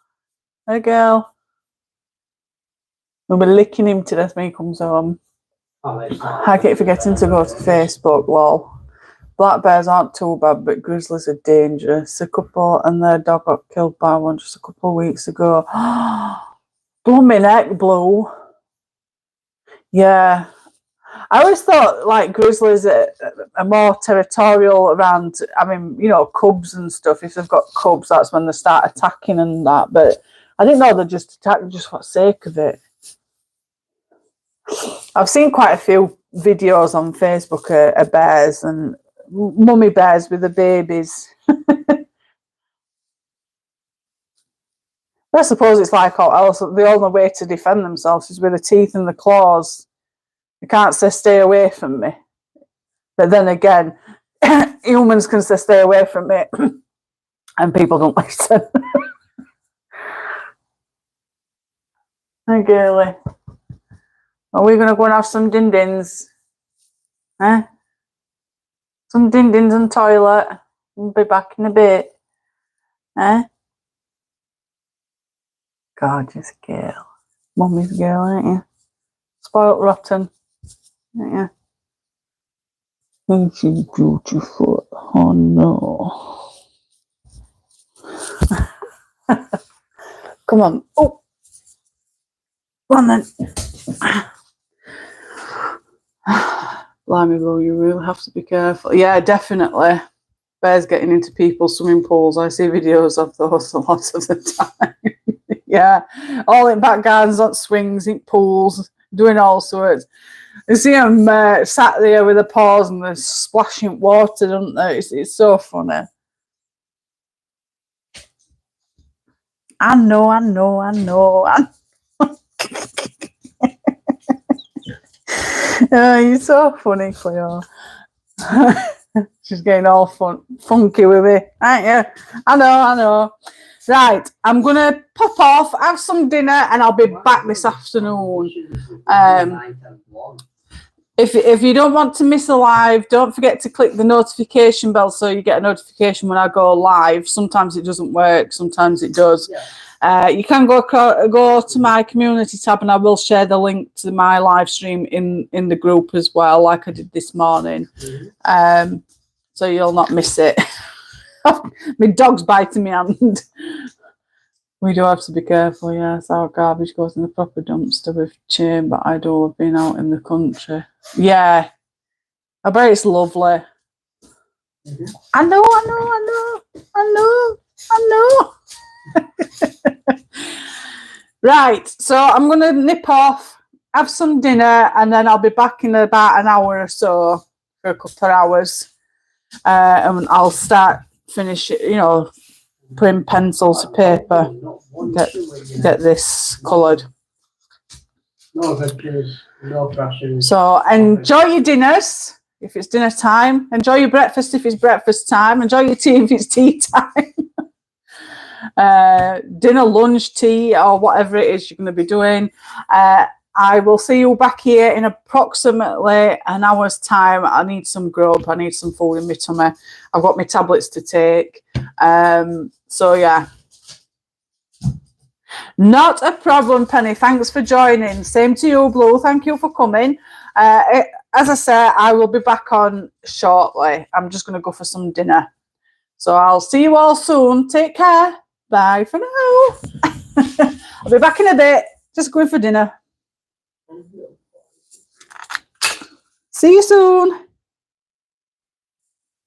Hey, girl. We'll be licking him to death when he comes home. I keep forgetting to go to Facebook, lol. Black bears aren't too bad, but grizzlies are dangerous. A couple and their dog got killed by one just a couple of weeks ago. Blooming heck, Blue. Yeah. I always thought like grizzlies are more territorial around. I mean, you know, cubs and stuff. If they've got cubs, that's when they start attacking and that. But I didn't know they just attack just for the sake of it. I've seen quite a few videos on Facebook of bears and mummy bears with the babies. I suppose it's like all else. The only way to defend themselves is with the teeth and the claws. You can't say stay away from me. But then again, humans can say stay away from me and people don't listen. Hi, girlie. Are we going to go and have some din-dins? Eh? Some din-dins and toilet. We'll be back in a bit. Eh? Gorgeous girl. Mummy's girl, aren't you? Spoilt rotten. Aren't you? Ain't she beautiful? Oh no. Come on. Oh. Come on then. Blimey, Lou, you really have to be careful. Yeah, definitely. Bears getting into people's swimming pools. I see videos of those a lot of the time. Yeah, all in back gardens, on swings, in pools, doing all sorts. You see them sat there with their paws and they're splashing water, don't they? It's so funny. I know. You're so funny, Cleo. She's getting all funky with me, aren't you? I know. Right, I'm going to pop off, have some dinner, and I'll be back this afternoon. If you don't want to miss a live, don't forget to click the notification bell so you get a notification when I go live. Sometimes it doesn't work, sometimes it does. Yeah. You can go to my community tab, and I will share the link to my live stream in the group as well, like I did this morning. So you'll not miss it. My dog's biting me hand. We do have to be careful, yes. Our garbage goes in the proper dumpster with chain, but I do have been out in the country. Yeah. I bet it's lovely. I know. Right, so I'm going to nip off, have some dinner, and then I'll be back in about an hour or so, for a couple of hours. And I'll start finish, putting pencil to paper, get this coloured. No veggies, no pressure. So enjoy your dinners if it's dinner time. Enjoy your breakfast if it's breakfast time. Enjoy your tea if it's tea time. Dinner, lunch, tea, or whatever it is you're going to be doing. I will see you back here in approximately an hour's time. I need some grub. I need some food in my tummy. I've got my tablets to take. So, yeah. Not a problem, Penny. Thanks for joining. Same to you, Blue. Thank you for coming. As I say, I will be back on shortly. I'm just going to go for some dinner. So I'll see you all soon. Take care. Bye for now. I'll be back in a bit. Just going for dinner. See you soon.